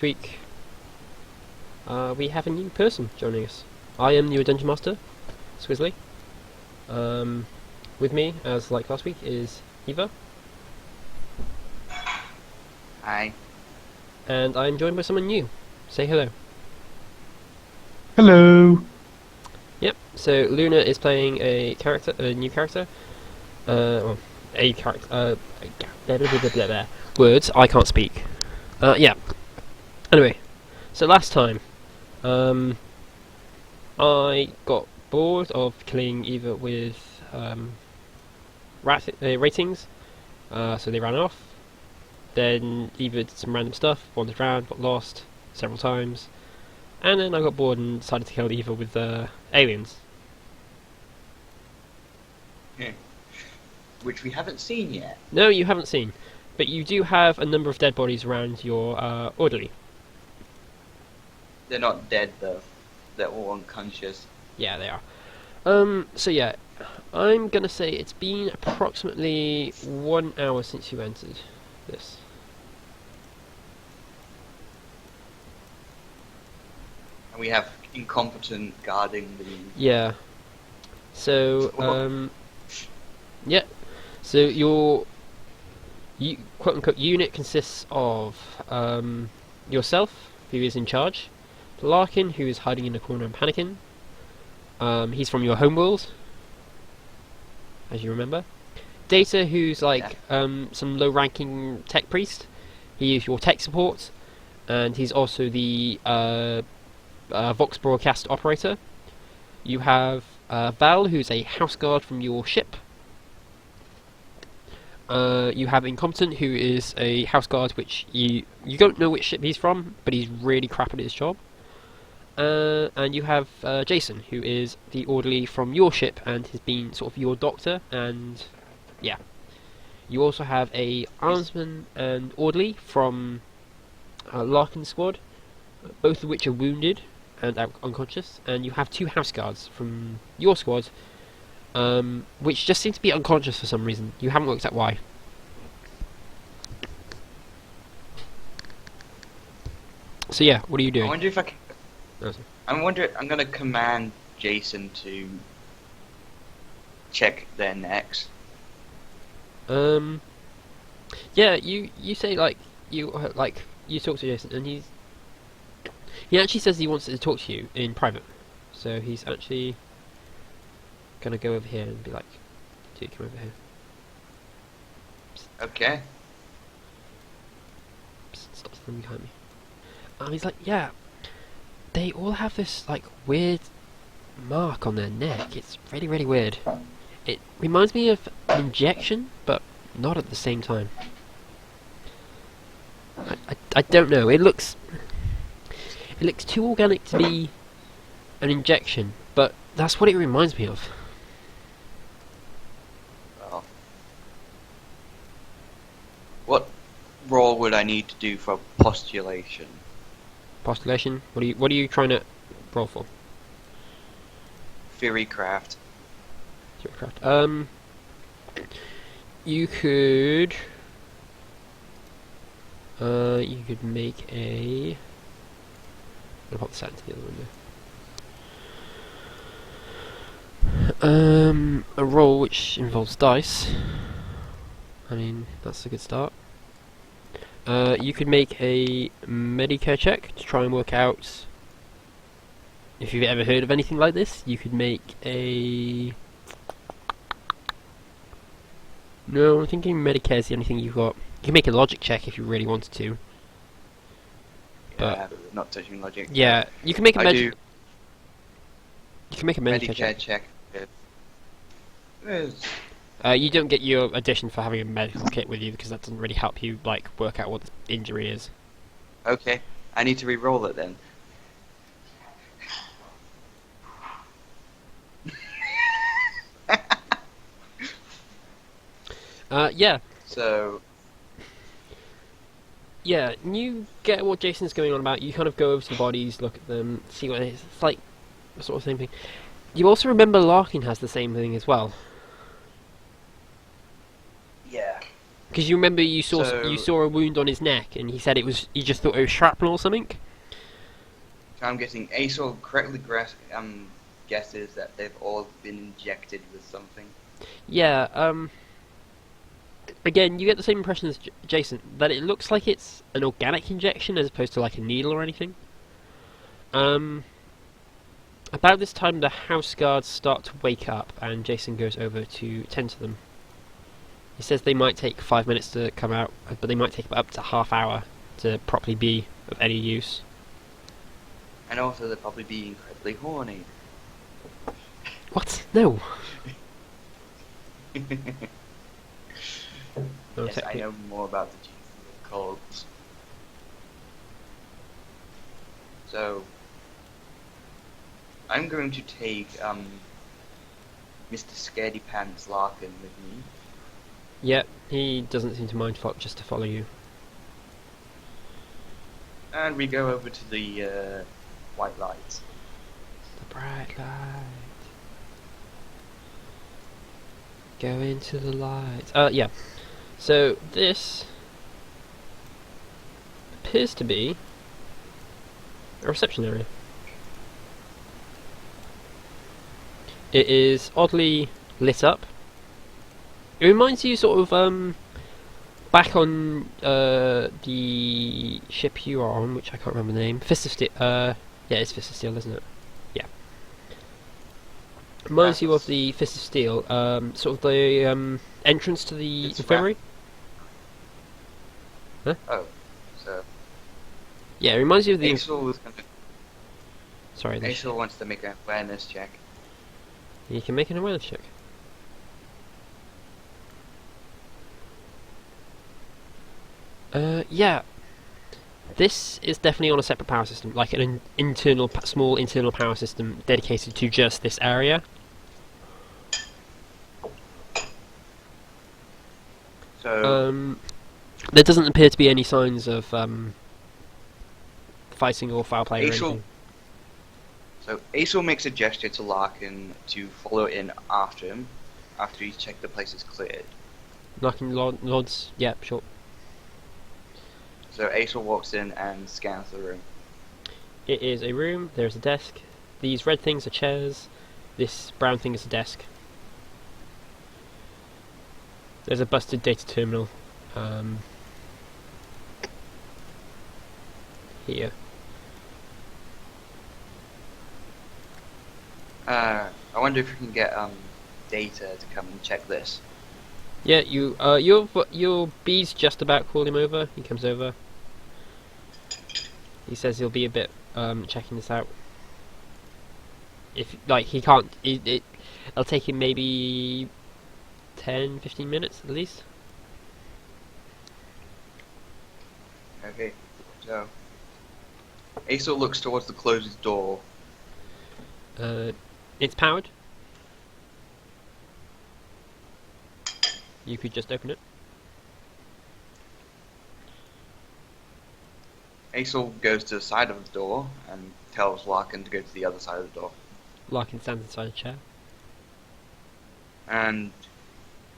Week, we have a new person joining us. I am your Dungeon Master, Swizzly. With me, as like last week, is Eva, Hi. and I'm joined by someone new. Say hello. Hello. Yep. So Luna is playing a new character. Well, a character. Blah, blah, blah, blah, blah, blah. Words I can't speak. Yeah. Anyway, so last time, I got bored of killing Eva with ratings, so they ran off. Then Eva did some random stuff, wandered around, got lost several times, and then I got bored and decided to kill Eva with aliens. Which we haven't seen yet. No, you haven't seen, but you do have a number of dead bodies around your orderly. They're not dead though. They're all unconscious. Yeah, they are. So yeah, I'm gonna say it's been approximately 1 hour since you entered this. And we have incompetent guarding the... Yeah. So, yeah. So your quote unquote unit consists of yourself, who is in charge, Larkin, who is hiding in a corner and panicking. He's from your homeworld, as you remember. Data, who's like some low-ranking tech priest. He is your tech support, and he's also the Vox broadcast operator. You have Val, who's a house guard from your ship. You have Incompetent, who is a house guard, which you don't know which ship he's from, but he's really crap at his job. And you have Jason, who is the orderly from your ship and has been sort of your doctor, and yeah. You also have a armsman and orderly from Larkin's squad, both of which are wounded and unconscious, and you have two house guards from your squad, which just seem to be unconscious for some reason. You haven't worked out why. So yeah, what are you doing? I wonder if I can... Oh, sorry. I'm gonna command Jason to check their necks. Yeah, you say like you talk to Jason, and he actually says he wants to talk to you in private. So he's actually gonna go over here and be like, "Dude, come over here." Okay. Psst, stop standing behind me. And he's like, "Yeah, they all have this like weird mark on their neck. It's really, really weird. It reminds me of an injection, but not at the same time. I don't know. It looks too organic to be an injection, but that's what it reminds me of." Well, what role would I need to do for postulation? Postulation. What are you trying to roll for? Theorycraft. Theorycraft. You could make a... I'm gonna pop this out into the other window. A roll which involves dice. I mean, that's a good start. You could make a Medicare check to try and work out if you've ever heard of anything like this. You could make a... No, I'm thinking Medicare is the only thing you've got. You can make a logic check if you really wanted to. But Yeah, not touching logic. yeah, you can make a You can make a Medicare Medicare check. check. You don't get your addition for having a medical kit with you because that doesn't really help you like work out what the injury is. Okay, I need to re-roll it then. Yeah. So, Yeah, you get what Jason's going on about. You kind of go over to the bodies, look at them, see what it is. It's like the sort of same thing. You also remember Larkin has the same thing as well. yeah. Because you remember you So saw a wound on his neck, and he said he just thought it was shrapnel or something. I'm guessing Aesol correctly guesses that they've all been injected with something. Yeah. Again, you get the same impression as Jason that it looks like it's an organic injection as opposed to like a needle or anything. About this time, the house guards start to wake up, and Jason goes over to tend to them. He says they might take 5 minutes to come out, but they might take up to half hour to properly be of any use. And also they'll probably be incredibly horny. What? No. No, Yes, I know more about the Jesus of cults. So, I'm going to take Mr. Scaredy Pants Larkin with me. Yeah, he doesn't seem to mind just to follow you. And we go over to the white lights. The bright light. Go into the light. Yeah. So this appears to be a reception area. It is oddly lit up. It reminds you sort of back on the ship you are on, which I can't remember the name. Fist of Steel. Yeah, it's Fist of Steel, isn't it? Yeah. Reminds you of the Fist of Steel. Sort of the entrance to the infirmary. Huh? Oh, so Yeah, it reminds you of the. Aesol was gonna. Sorry. Aesol wants to make an awareness check. You can make an awareness check. Yeah. This is definitely on a separate power system, like an small internal power system dedicated to just this area. So There doesn't appear to be any signs of fighting or foul play or anything. So Aesol makes a gesture to Larkin to follow in after him, after he's checked the place is cleared. Knocking nods. Yeah, sure. So Aesol walks in and scans the room. It is a room. There's a desk. These red things are chairs. This brown thing is a desk. There's a busted data terminal. Here. I wonder if we can get data to come and check this. Yeah, your bee's just about called him over. He comes over. He says he'll be a bit checking this out. If like he can't, it'll take him maybe 10-15 minutes at least. Okay, so Aesol looks towards the closed door. It's powered. You could just open it. Aesol goes to the side of the door and tells Larkin to go to the other side of the door. Larkin stands inside a chair. And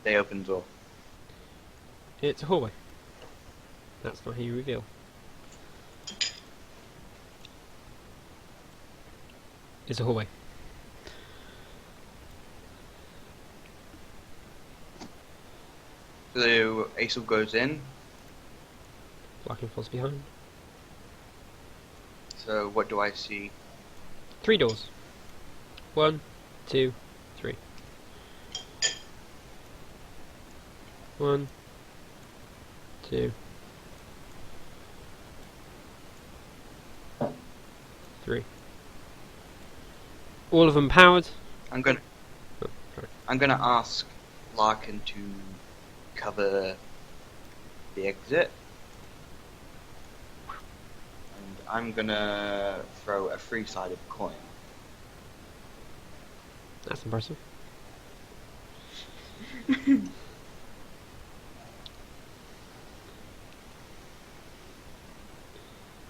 they open the door. It's a hallway. That's not how you reveal. It's a hallway. So Aesol goes in. Larkin falls behind. So what do I see? 3 doors. 1, 2, 3. 1, 2, 3. All of them powered. I'm gonna Oh, sorry. ask Larkin to cover the exit. And I'm gonna throw a 3-sided coin. That's impressive.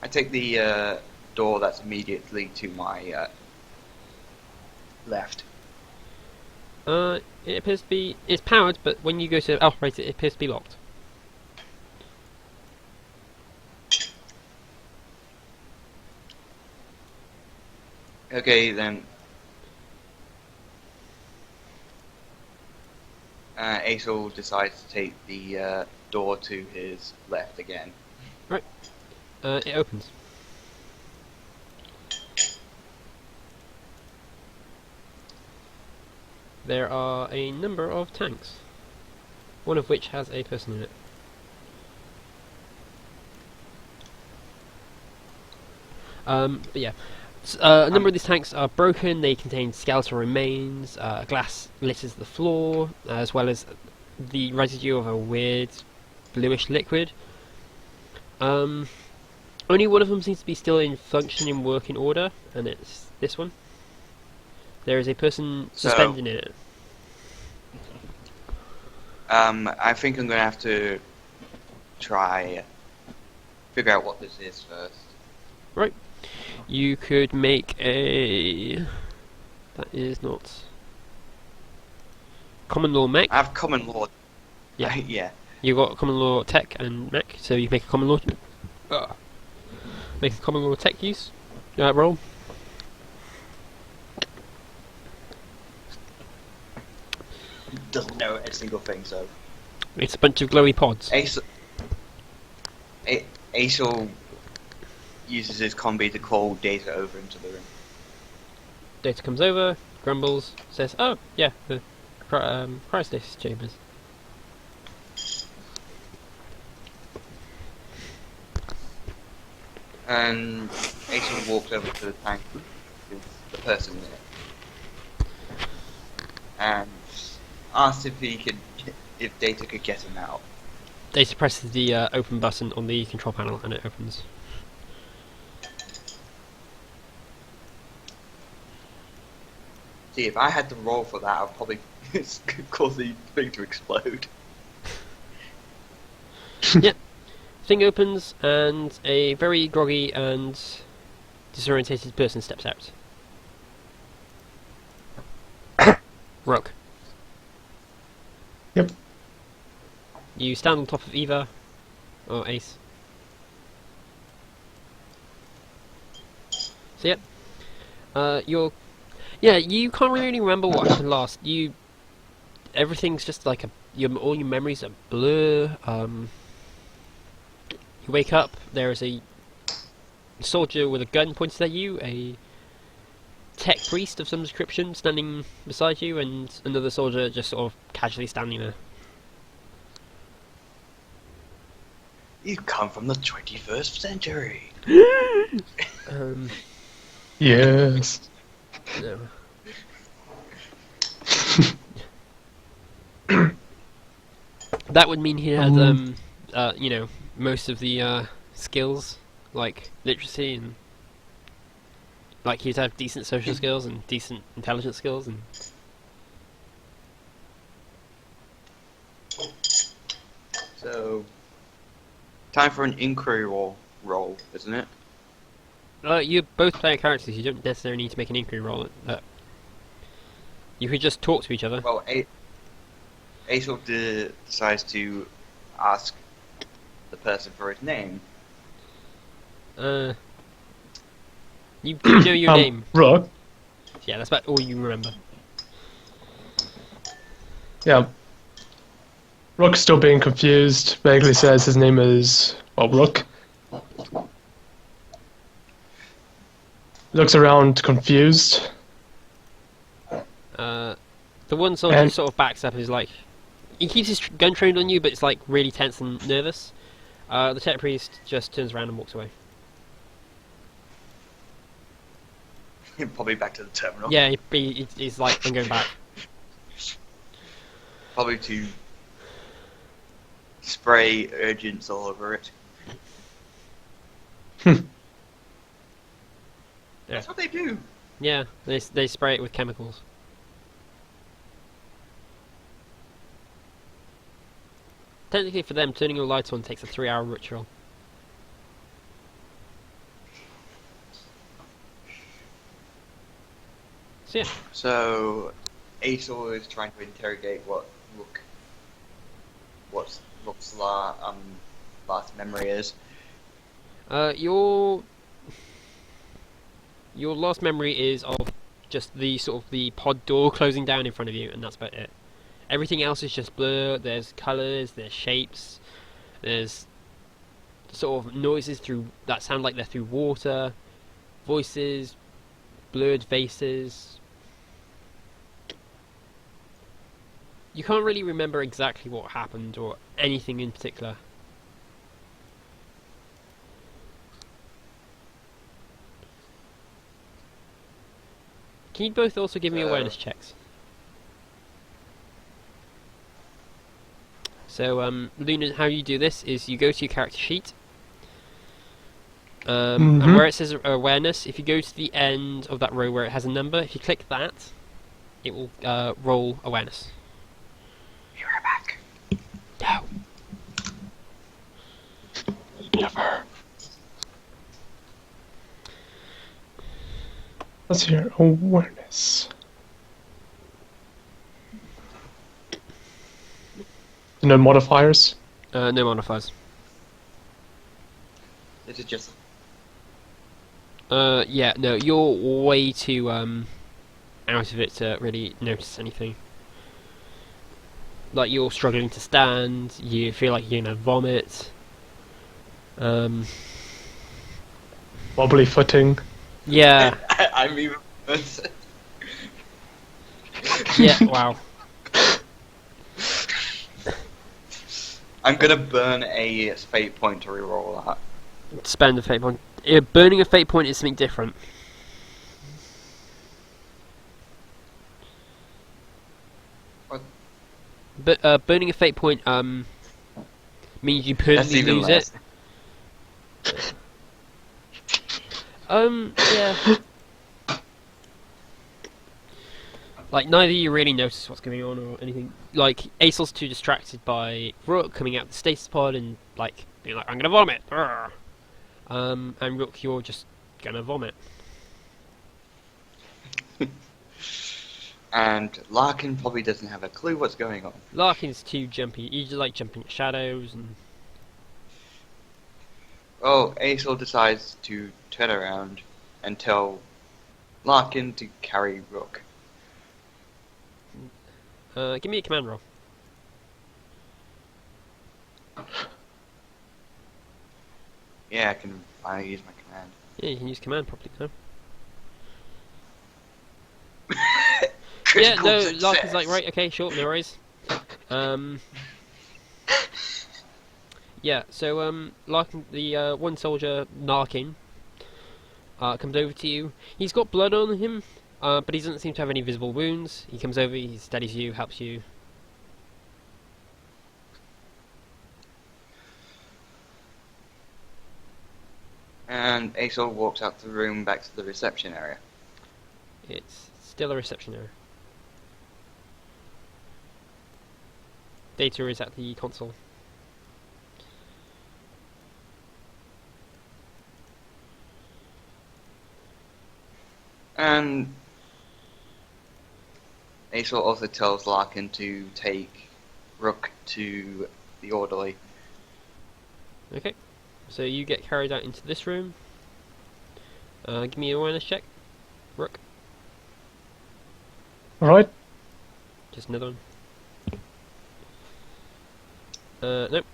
I take the door that's immediately to my left. It appears to be... It's powered, but when you go to operate it, it appears to be locked. Okay, then. Aesol decides to take the door to his left again. Right. It opens. There are a number of tanks, one of which has a person in it. But yeah, a number of these tanks are broken. They contain skeletal remains, glass litters the floor, as well as the residue of a weird bluish liquid. Only one of them seems to be still in functioning working order, and it's this one. There is a person suspended in it. I think I'm gonna have to try figure out what this is first. Right. You could make a... That is not... Common law mech. I have common law. Yeah. Yeah. You've got common law tech and mech, so you make a common law... Make a common law tech use. Roll. Doesn't know a single thing, so. It's a bunch of glowy pods. Aesol uses his combi to call Data over into the room. Data comes over, grumbles, says, "Oh, yeah, the cryostasis chambers." And Aesol walks over to the tank with the person in it, and asks if Data could get him out. Data presses the open button on the control panel, and it opens. See, if I had to roll for that, I'd probably cause the thing to explode. Yep. Thing opens, and a very groggy and disorientated person steps out. Rook. Yep. You stand on top of Eva, or Ace. So yep. You can't really remember what happened last. Everything's just like all your memories are blur. You wake up, there is a soldier with a gun pointed at you, a tech priest of some description standing beside you, and another soldier just sort of casually standing there. You come from the 21st century. Yes. No. That would mean he had, most of the skills, like literacy, and like he'd have decent social skills and decent intelligence skills, and So, time for an inquiry roll, isn't it? you both play characters. You don't necessarily need to make an inquiry roll. You could just talk to each other. Well, Aesol decides to ask the person for his name. You know your name. Rook. Yeah, that's about all you remember. Yeah. Rook's still being confused. Vaguely says his name is, Rook. Looks around confused. The one soldier sort of backs up and is like... He keeps his gun trained on you, but it's like really tense and nervous. The tech priest just turns around and walks away. Probably back to the terminal. Yeah, he's like, I'm going back. Probably to spray urgents all over it. Yeah. That's what they do. Yeah, they spray it with chemicals. Technically for them, turning your lights on takes a 3-hour ritual. So yeah. So, Aesol is trying to interrogate what's Rook's last memory is. Your Your last memory is of just the sort of the pod door closing down in front of you, and that's about it. Everything else is just blur. There's colours, there's shapes, there's sort of noises through that sound like they're through water, voices, blurred faces. You can't really remember exactly what happened or anything in particular. Can you both also give me awareness checks? So, Luna, how you do this is you go to your character sheet, and where it says awareness, if you go to the end of that row where it has a number, if you click that, it will roll awareness. Be right back. No. Never. Let's hear awareness. No modifiers. No modifiers. Is it just Yeah, no, you're way too out of it to really notice anything. Like, you're struggling to stand, you feel like you're gonna vomit. Wobbly footing. Yeah, I'm even worse. yeah, wow. I'm gonna burn a fate point to reroll that. Spend a fate point. Burning a fate point is something different. What? But burning a fate point means you permanently even lose less. it. Yeah. Like, neither of you really notice what's going on or anything. Like, Aesol's too distracted by Rook coming out of the stasis pod and, like, being like, I'm gonna vomit! Arrgh. And Rook, you're just gonna vomit. And Larkin probably doesn't have a clue what's going on. Larkin's too jumpy. He just like jumping at shadows and... Oh, Aesol decides to turn around and tell Larkin to carry Rook. give me a command roll. Yeah, I can finally use my command. Yeah, you can use command properly now. Yeah, Critical no, success. Larkin's like, right, okay, sure, no worries. Yeah, so, Larkin, the one soldier, Narkin, comes over to you. He's got blood on him, but he doesn't seem to have any visible wounds. He comes over, he steadies you, helps you. And Aesol walks out the room back to the reception area. It's still a reception area. Data is at the console. And Aesol also tells Larkin to take Rook to the orderly. Okay, so you get carried out into this room. Give me an awareness check, Rook. Alright. Just another one. Nope.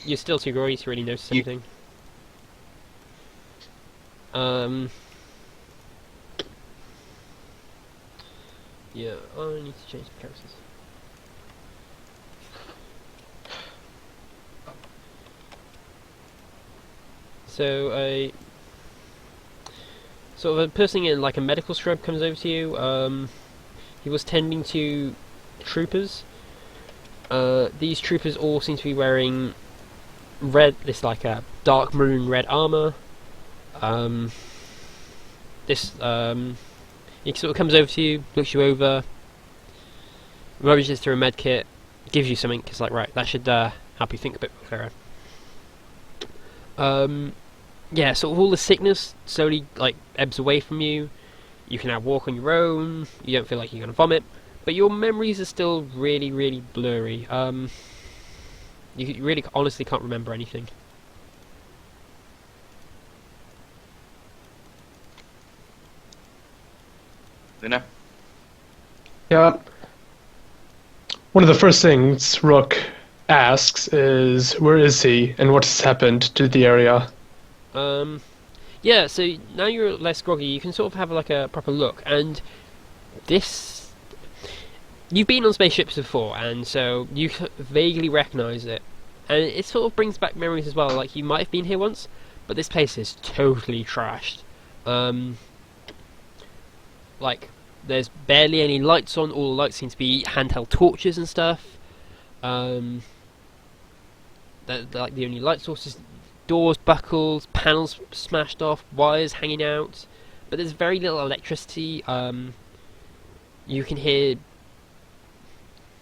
You're still too groggy to really notice anything. Yeah, I need to change the characters. So a sort of a person in like a medical scrub comes over to you. He was tending to troopers. These troopers all seem to be wearing red, this like a dark maroon red armor. He sort of comes over to you, looks you over, rummages through a med kit, gives you something. It's like, right, that should help you think a bit clearer. Yeah, sort of all the sickness slowly like ebbs away from you. You can now walk on your own. You don't feel like you're gonna vomit, but your memories are still really, really blurry. You really honestly can't remember anything. Luna? Yeah. One of the first things Rook asks is, where is he and what has happened to the area? Yeah, so now you're less groggy, you can sort of have like a proper look, and this... You've been on spaceships before, and so you vaguely recognise it. And it sort of brings back memories as well, like you might have been here once, but this place is totally trashed. Like, there's barely any lights on, all the lights seem to be handheld torches and stuff. They're like the only light sources. Doors buckled, panels smashed off, wires hanging out, but there's very little electricity. You can hear...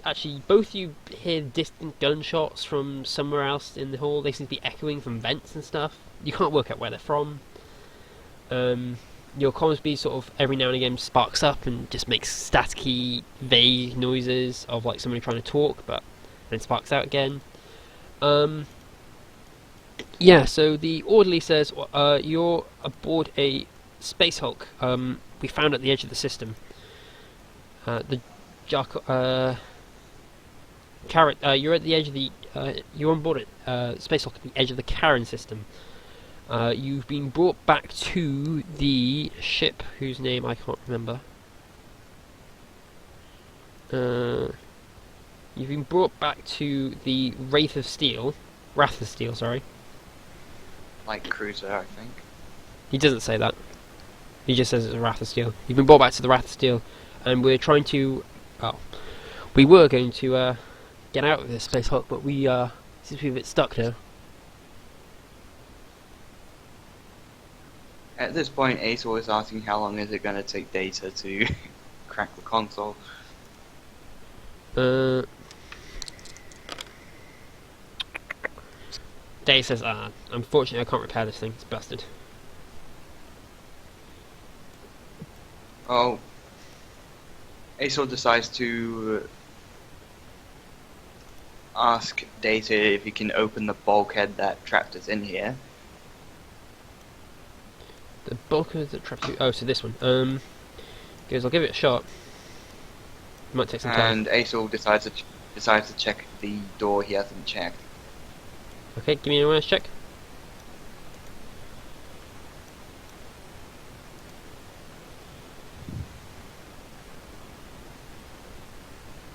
Actually, both you hear distant gunshots from somewhere else in the hall. They seem to be echoing from vents and stuff. You can't work out where they're from. Your comms beam sort of every now and again sparks up and just makes staticky, vague noises of like somebody trying to talk, but then sparks out again. Yeah, so the orderly says you're aboard a Space Hulk. We found at the edge of the system. You're at the edge of the. You're on board at Space Hulk at the edge of the Karen system. You've been brought back to the ship whose name I can't remember. You've been brought back to the Wrath of Steel. Sorry. Light cruiser, I think. He doesn't say that. He just says it's a Wrath of Steel. You've been brought back to the Wrath of Steel, and we're trying to... we were going to get out of this Space Hulk, but we seem to be a bit stuck now. At this point, Ace is asking how long is it going to take Data to crack the console. Dave says, unfortunately I can't repair this thing, it's busted. Oh. Ace decides to ask Data if he can open the bulkhead that trapped us in here. The bulkhead that trapped you... Oh, so this one. Goes, I'll give it a shot. Might take some time. And Ace decides to check the door he hasn't checked. Okay, give me an awareness check.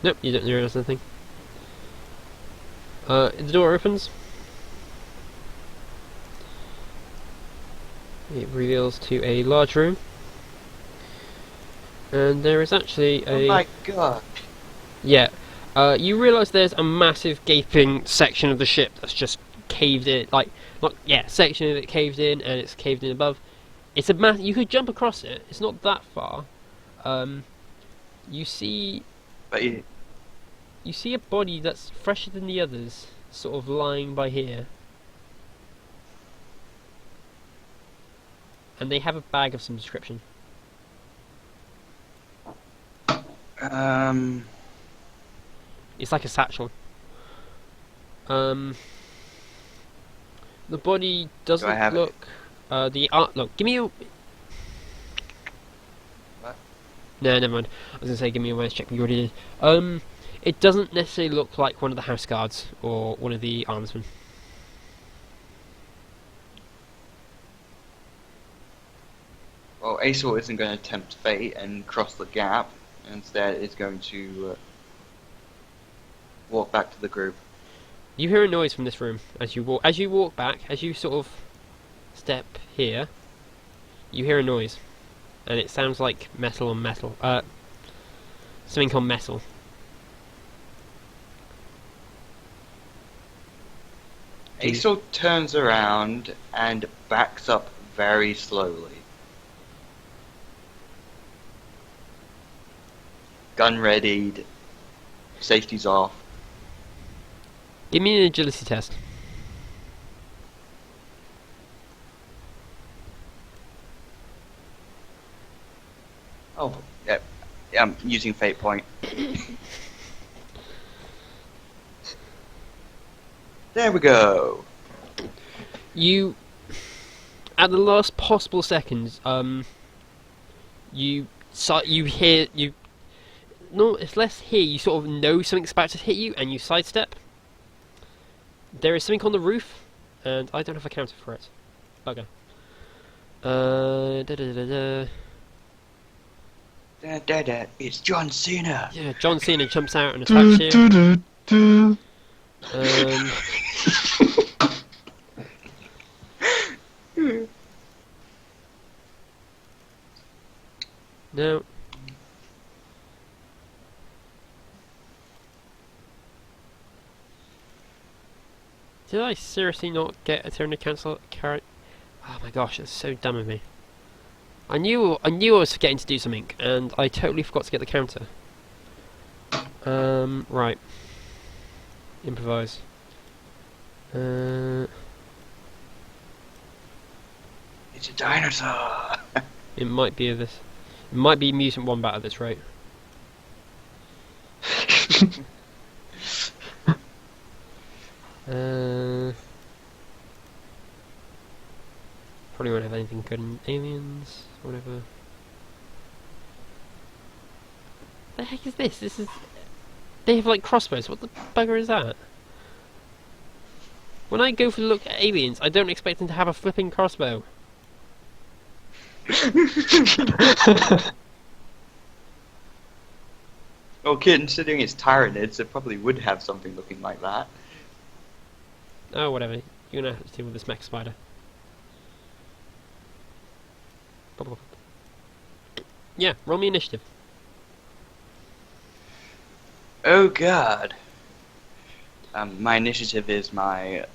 Nope, you don't realise anything. The door opens. It reveals to a large room. And there is actually a... Oh my god! Yeah. You realise there's a massive gaping section of the ship that's just caved in, section of it caved in, and it's caved in above. It's a you could jump across it. It's not that far. You see a body that's fresher than the others, sort of lying by here. And they have a bag of some description. It's like a satchel. The body doesn't look... look, give me a... What? No, never mind. I was going to say give me a awareness check, but you already did. It doesn't necessarily look like one of the house guards, or one of the armsmen. Well, Aesor isn't going to tempt fate and cross the gap. Instead, is going to walk back to the group. You hear a noise from this room as you walk. As you walk back, as you sort of step here, you hear a noise, and it sounds like metal on metal. Something on metal. Aesor turns around and backs up very slowly. Gun readied, safety's off. Give me an agility test. Oh, yeah, I'm using fate point. There we go. You, at the last possible seconds, you you hear you. No, it's less hear. You sort of know something's about to hit you, and you sidestep. There is something on the roof, and I don't have a counter for it. Okay. Da da da da. It's John Cena. Yeah, John Cena jumps out and attacks you. No. Did I seriously not get a turn to cancel carrot? Oh my gosh, that's so dumb of me. I knew I was forgetting to do something, and I totally forgot to get the counter. Right. Improvise. It's a dinosaur. It might be this. It might be Mutant Wombat at this rate. Probably won't have anything good in Aliens, whatever. The heck is this? This is. They have like crossbows. What the bugger is that? When I go for the look at Aliens, I don't expect them to have a flipping crossbow. Well, considering it's Tyranids, it probably would have something looking like that. Oh, whatever. You're gonna have to deal with this mech spider. Yeah, roll me initiative. Oh god. My initiative is my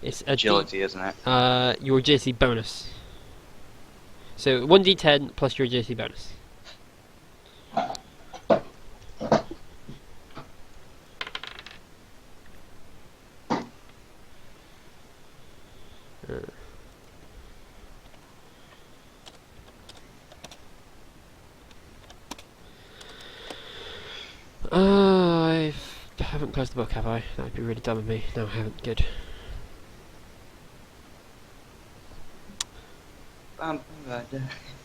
It's a agility, isn't it? your agility bonus. So 1d10 plus your agility bonus. I haven't closed the book, have I? That would be really dumb of me. No, I haven't. Good.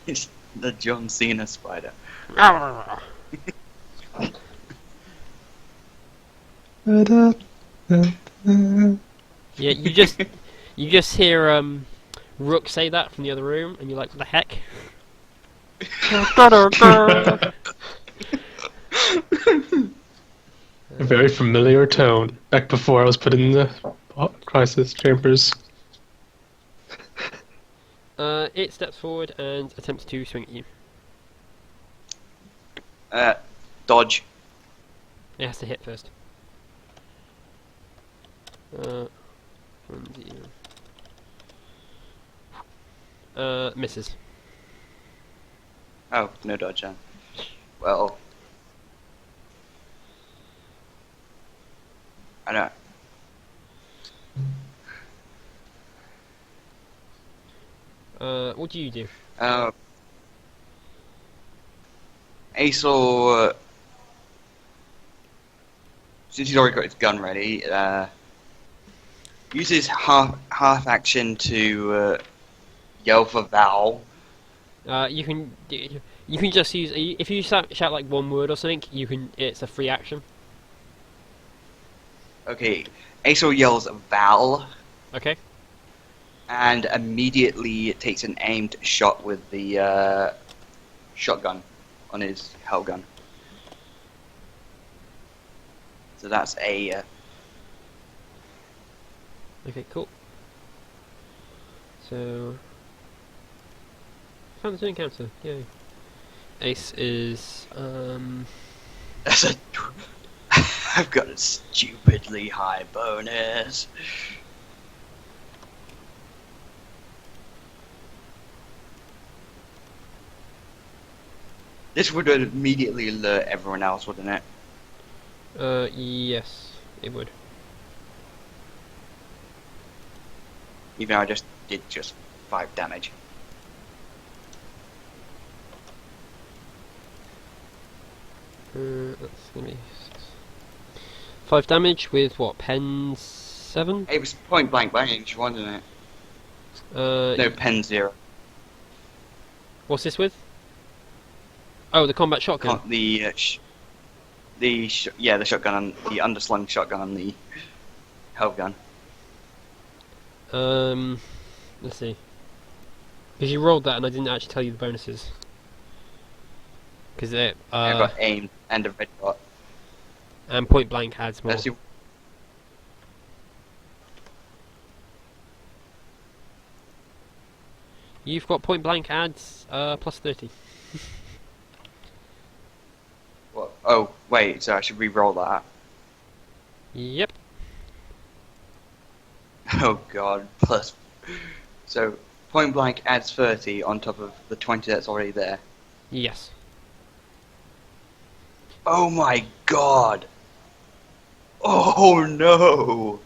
It's the John Cena spider. Yeah, you just hear Rook say that from the other room, and you're like, what the heck? A very familiar tone. Back before I was put in the crisis chambers. It steps forward and attempts to swing at you. Dodge. It has to hit first. 1d. Misses. Oh, no dodge then. Well, I know. What do you do? Aesol, since he's already got his gun ready, uses half action to yell for Val. You can just use if you shout like one word or something. It's a free action. Okay, Aesol yells Val. Okay. And immediately takes an aimed shot with the shotgun on his hell gun. So that's a. Okay, cool. So found the encounter. Yay. Ace is That's a. I've got a stupidly high bonus. This would immediately alert everyone else, wouldn't it? Yes, it would. Even though I just did just 5 damage. That's gonna be 5 damage with what? Pen 7? It was point blank range, wasn't it? No, pen 0. What's this with? Oh, the combat shotgun. The shotgun and the underslung shotgun and the help gun. Let's see. Because you rolled that and I didn't actually tell you the bonuses. Because it I got aimed and a red dot. and point blank adds more. Let's see. You've got point blank adds plus 30. What? Oh wait, so I should re-roll that. Yep. Oh god, plus. So point blank adds 30 on top of the 20 that's already there. Yes. Oh my god! Oh no!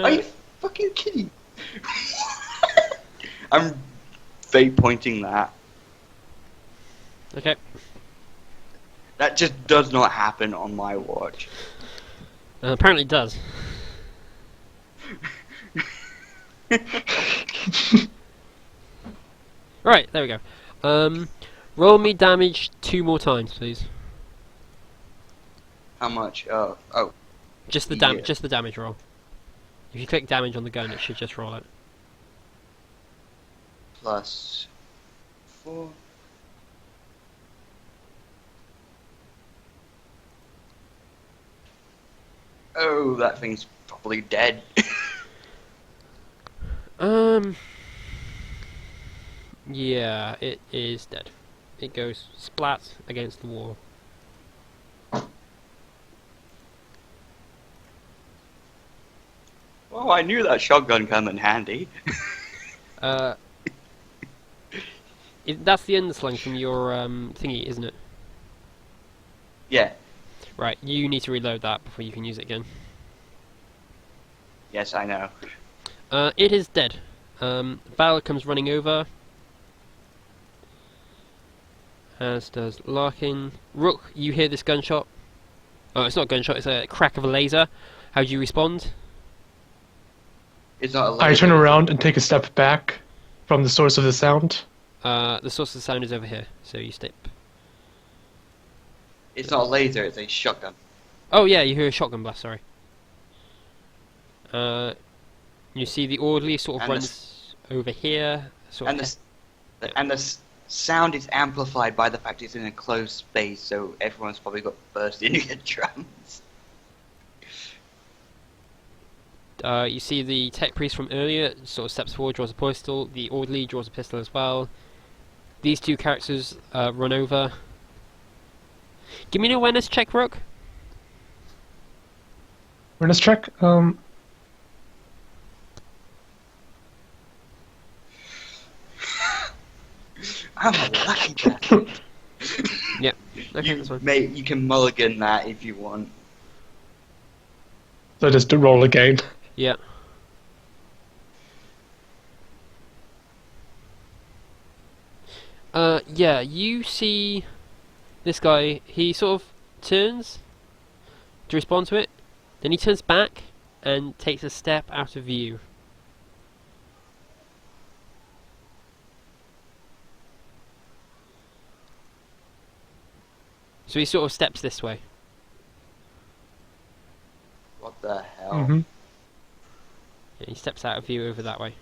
Are you fucking kidding? I'm fake pointing that. Okay. That just does not happen on my watch. Apparently it does. Right, there we go. Roll me damage 2 more times, please. How much? Oh. Just the Yeah. just the damage roll. If you click damage on the gun, it should just roll it. Plus 4. Oh, that thing's probably dead. Yeah, it is dead. It goes splat against the wall. Oh, I knew that shotgun come in handy. That's the undersling from your thingy, isn't it? Yeah. Right, you need to reload that before you can use it again. Yes, I know. It is dead. Val comes running over. As does Larkin. Rook, you hear this gunshot. Oh, it's not a gunshot, it's a crack of a laser. How do you respond? It's not a I laser. turn around and take a step back from the source of the sound. The source of the sound is over here, so you step. It's not a laser, it's a shotgun. Oh yeah, you hear a shotgun blast, sorry. You see the orderly sort of And runs over here. And the sound is amplified by the fact it's in a closed space, so everyone's probably got burst in eardrums. You see the tech priest from earlier sort of steps forward, draws a pistol. The orderly draws a pistol as well. These two characters run over. Give me an awareness check, Rook. Awareness check. I'm a lucky bastard. Yep. Okay, that's fine. Mate, you can mulligan that if you want. So just to roll again. Yeah. Yeah, you see this guy, he sort of turns to respond to it, then he turns back and takes a step out of view. So he sort of steps this way. What the hell? Mm-hmm. Yeah, he steps out of view over that way.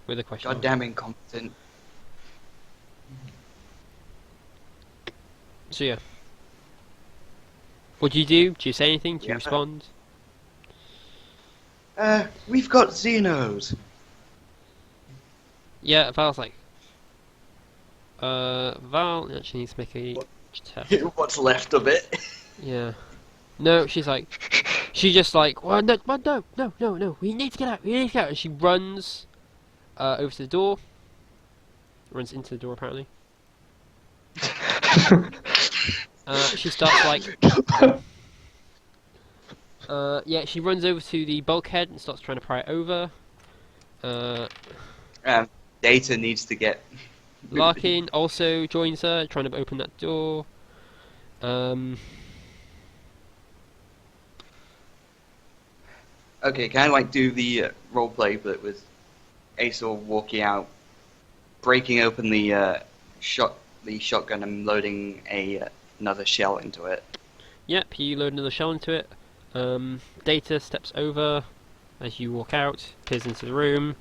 With a question. mark. Goddamn incompetent. So yeah. What do you do? Do you say anything? Do you Yeah. respond? We've got Xenos. Yeah, Val's like... Val actually needs to make a test. What's left of it? Yeah. No, she's like... She just like, well, no, we need to get out, And she runs over to the door. Runs into the door, apparently. She starts like... yeah, she runs over to the bulkhead and starts trying to pry it over. Data needs to get... Larkin also joins her, trying to open that door. Okay, can I like do the role play but with Aesor walking out breaking open the shotgun and loading another shell into it. Yep, you load another shell into it. Data steps over as you walk out, peers into the room,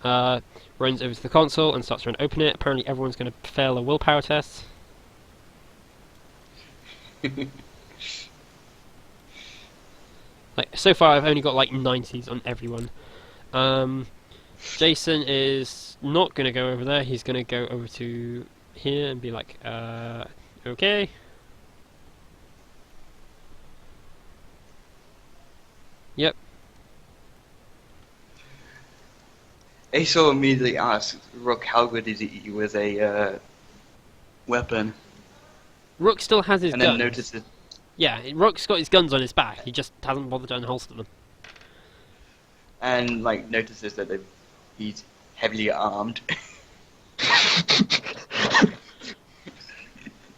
runs over to the console and starts trying to open it. Apparently everyone's going to fail a willpower test. Like, so far I've only got like 90s on everyone. Jason is not going to go over there, he's going to go over to here and be like, okay. Yep. Aesol immediately asks Rook how good is he with a weapon, Rook still has his and guns. then notices. Yeah, Rook's got his guns on his back, he just hasn't bothered to unholster them. And like notices that he's heavily armed.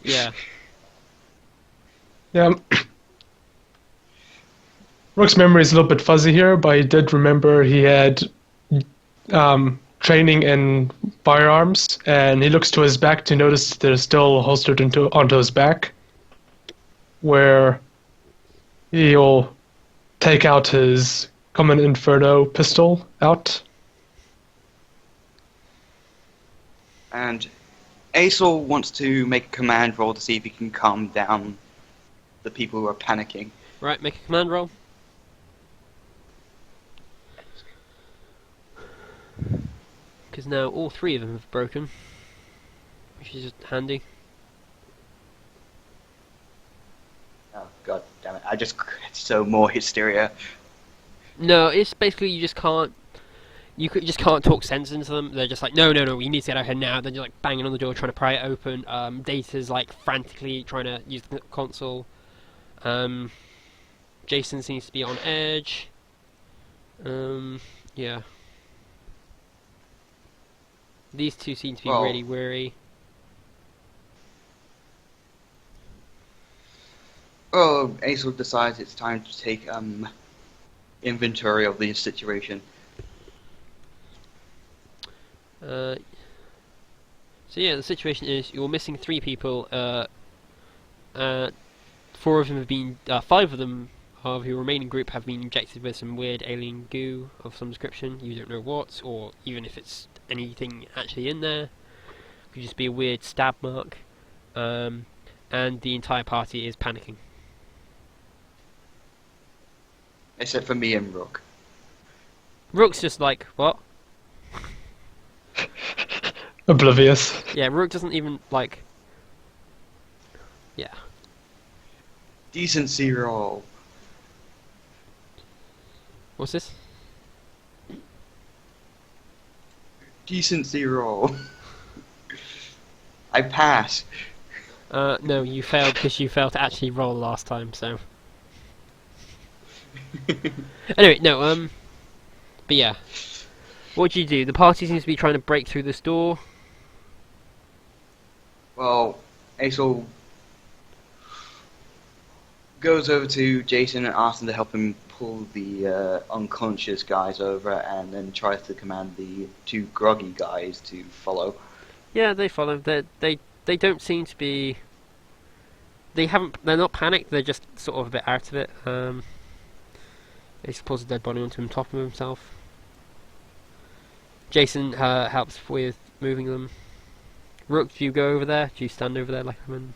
Yeah. Yeah. Rook's memory is a little bit fuzzy here, but he did remember he had training in firearms, and he looks to his back to notice they're still holstered onto his back, where he'll take out his Common Inferno pistol out. And Aesol wants to make a command roll to see if he can calm down the people who are panicking. Right, make a command roll. Because now all three of them have broken, which is just handy. Oh god damn it! I just so more hysteria. No, it's basically you just can't. Just can't talk sense into them. They're just like, no, we need to get out here now. Then you're like banging on the door, trying to pry it open. Data's like frantically trying to use the console. Jason seems to be on edge. Yeah. These two seem to be Well, really weary. Oh, Aesol decides it's time to take inventory of the situation. So yeah, the situation is you're missing 3 people. 4 of them have been, 5 of them of your remaining group have been injected with some weird alien goo of some description. You don't know what, or even if it's anything actually in there. It could just be a weird stab mark. And the entire party is panicking. Except for me and Rook. Rook's just like, what? Oblivious. Yeah, Rook doesn't even like. Yeah. Decency roll. What's this? Decency roll. I pass. No, you failed because you failed to actually roll last time. So. Anyway, no. But yeah. What do you do? The party seems to be trying to break through this door. Well, Aesol goes over to Jason and asks him to help him pull the unconscious guys over, and then tries to command the 2 groggy guys to follow. Yeah, they follow. They don't seem to be. They're not panicked. They're just sort of a bit out of it. He pulls a dead body onto top of himself. Jason helps with moving them. Rook, do you go over there? Do you stand over there like I'm in?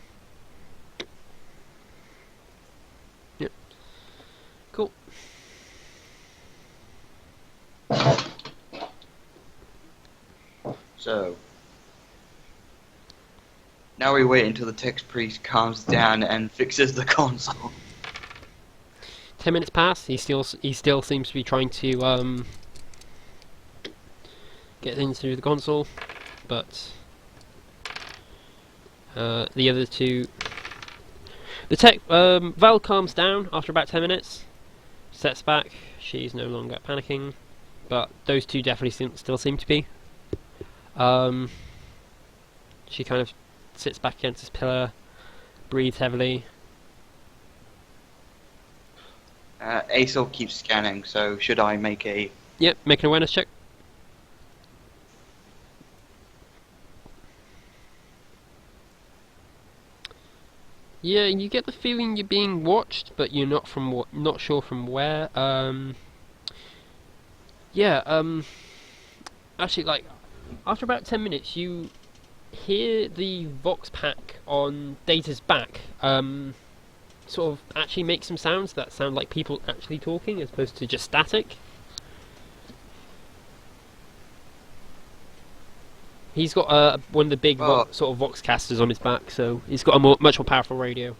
Yep. Cool. So now we wait until the text priest calms down and fixes the console. 10 minutes pass. He still seems to be trying to get into the console, but the other 2. The tech Val calms down after about 10 minutes. Steps back. She's no longer panicking, but those 2 definitely still seem to be. She kind of sits back against this pillar, breathes heavily. Aesol keeps scanning, so should I make a... Yep, make an awareness check. Yeah, you get the feeling you're being watched, but you're not sure from where. Yeah. Actually, like after about 10 minutes, you hear the Vox pack on Data's back. Sort of actually make some sounds that sound like people actually talking, as opposed to just static. He's got one of the big Oh. sort of Vox casters on his back, so he's got a much more powerful radio.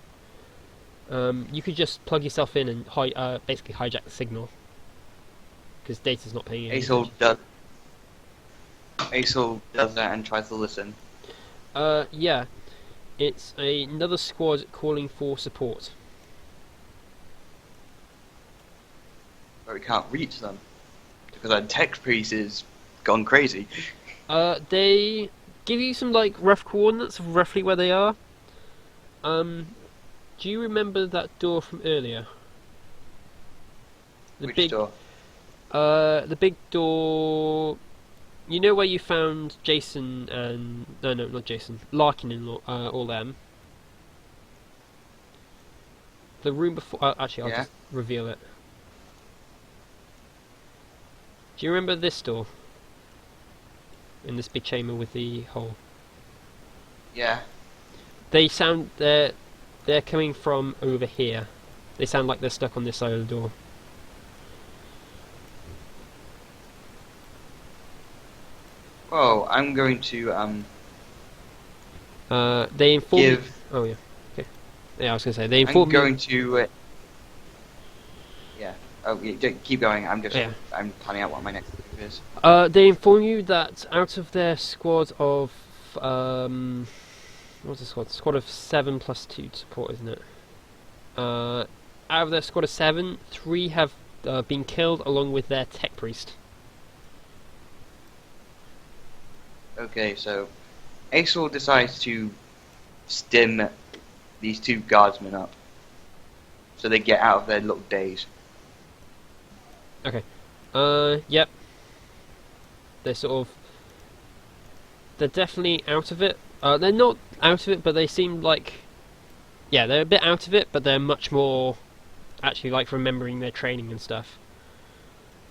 You could just plug yourself in and basically hijack the signal, because Data's not paying any Aesol attention. does that and tries to listen. Yeah, it's another squad calling for support. But we can't reach them because our tech priest is gone crazy. They give you some like rough coordinates of roughly where they are. Do you remember that door from earlier? The Which big, door? the big door. You know where you found Jason and no, not Jason, Larkin and all them. The room before. Actually, I'll Yeah. just reveal it. Do you remember this door? In this big chamber with the hole. Yeah. They're coming from over here. They sound like they're stuck on this side of the door. Oh, I'm going to They inform you. give. Oh yeah. Okay. Yeah, I was gonna say they I'm inform you. going to. Yeah. Oh, yeah, keep going. Yeah. I'm planning out what my next move is. They inform you that out of their squad of what's the squad? Squad of 7 plus 2 support, isn't it? Out of their squad of 7, 3 have been killed along with their tech priest. Okay, so Aesol decides to stim these two guardsmen up, so they get out of their little daze. Yep. They're definitely out of it. They're not out of it, but they seem like, yeah, they're a bit out of it, but they're much more actually like remembering their training and stuff.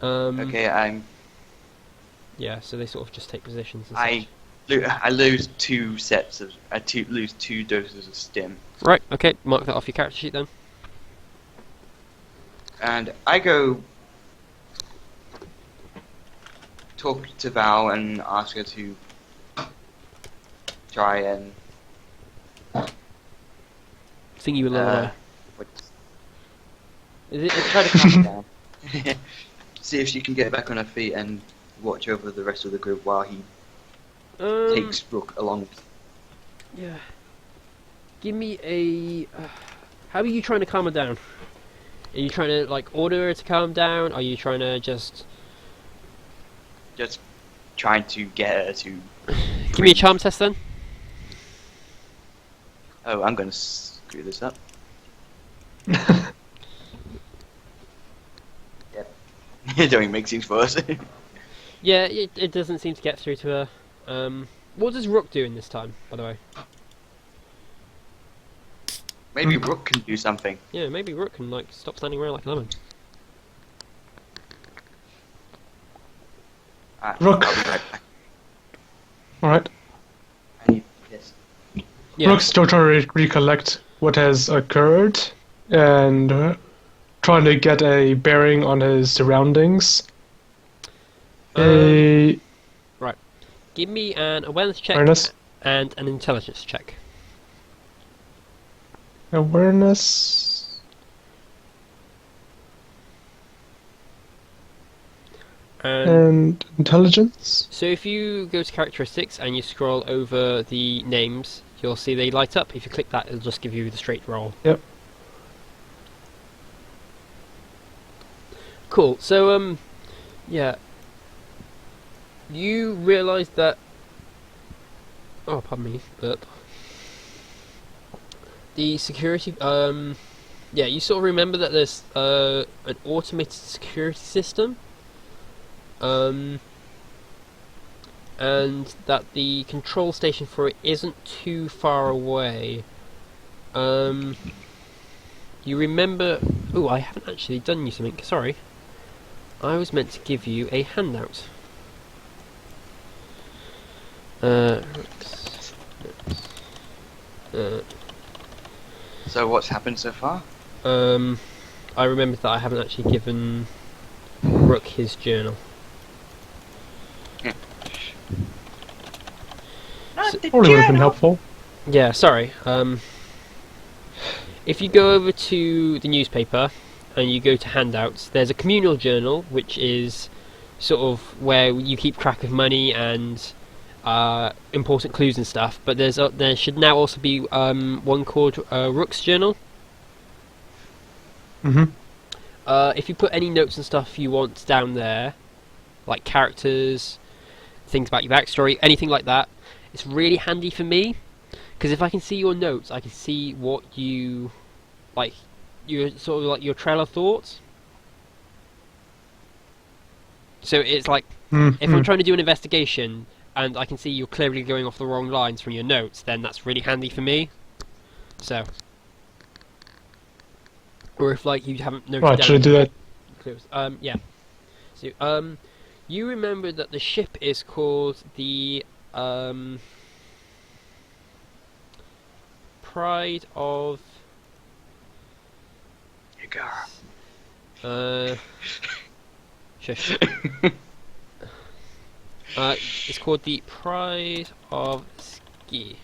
Okay, Yeah, so they sort of just take positions and I lose two sets of lose two doses of stim, such. Right, okay, mark that off your character sheet then. and I go talk to Val and ask her to try and Sing you a lullaby. what's- Is it try to calm down? see if she can get back on her feet and watch over the rest of the group while he takes Brooke along. Yeah. Give me a. How are you trying to calm her down? Are you trying to like order her to calm down? Are you trying to just Just trying to get her to. give me a charm test then? Oh, I'm gonna screw this up. Yep. Doing mixings for us. Yeah, it doesn't seem to get through to her. What does Rook do in this time, by the way? Maybe Rook can do something. Yeah, maybe Rook can like stop standing around like a lemon. Rook. I'll be right back. Alright. I need this. Yeah. Rook's still trying to recollect what has occurred and trying to get a bearing on his surroundings. A Give me an awareness check awareness. and an intelligence check. Awareness. And intelligence. So if you go to characteristics and you scroll over the names, you'll see they light up. If you click that, it'll just give you the straight roll. Yep. Cool. So yeah. You realise that. Oh, pardon me. The security. Yeah, you sort of remember that there's an automated security system. And that the control station for it isn't too far away. You remember... Oh, I haven't actually done you something. Sorry. I was meant to give you a handout. Rooks. So what's happened so far? I remembered that I haven't actually given Rook his journal. Probably would have been helpful. Yeah, sorry. If you go over to the newspaper and you go to handouts, there's a communal journal, which is sort of where you keep track of money and important clues and stuff. But there should now also be one called Rook's journal. Mm-hmm. If you put any notes and stuff you want down there, like characters, things about your backstory, anything like that, it's really handy for me, because if I can see your notes, I can see what you like, your sort of like your trail of thoughts. So it's like if I'm trying to do an investigation and I can see you're clearly going off the wrong lines from your notes, then that's really handy for me. So, or if like you haven't noted Right, down should I do that? clues. Yeah. So, you remember that the ship is called the Pride of Shush. It's called the Pride of Ski.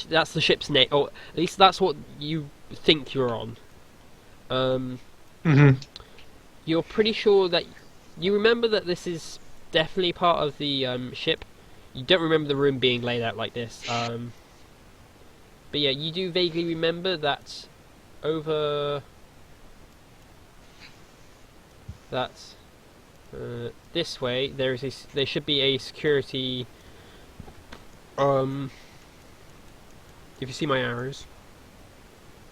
That's the ship's name, or at least that's what you think you're on. Mm-hmm. You're pretty sure that you remember that this is definitely part of the ship. You don't remember the room being laid out like this. But yeah, you do vaguely remember that over that this way there should be a security. If you see my arrows.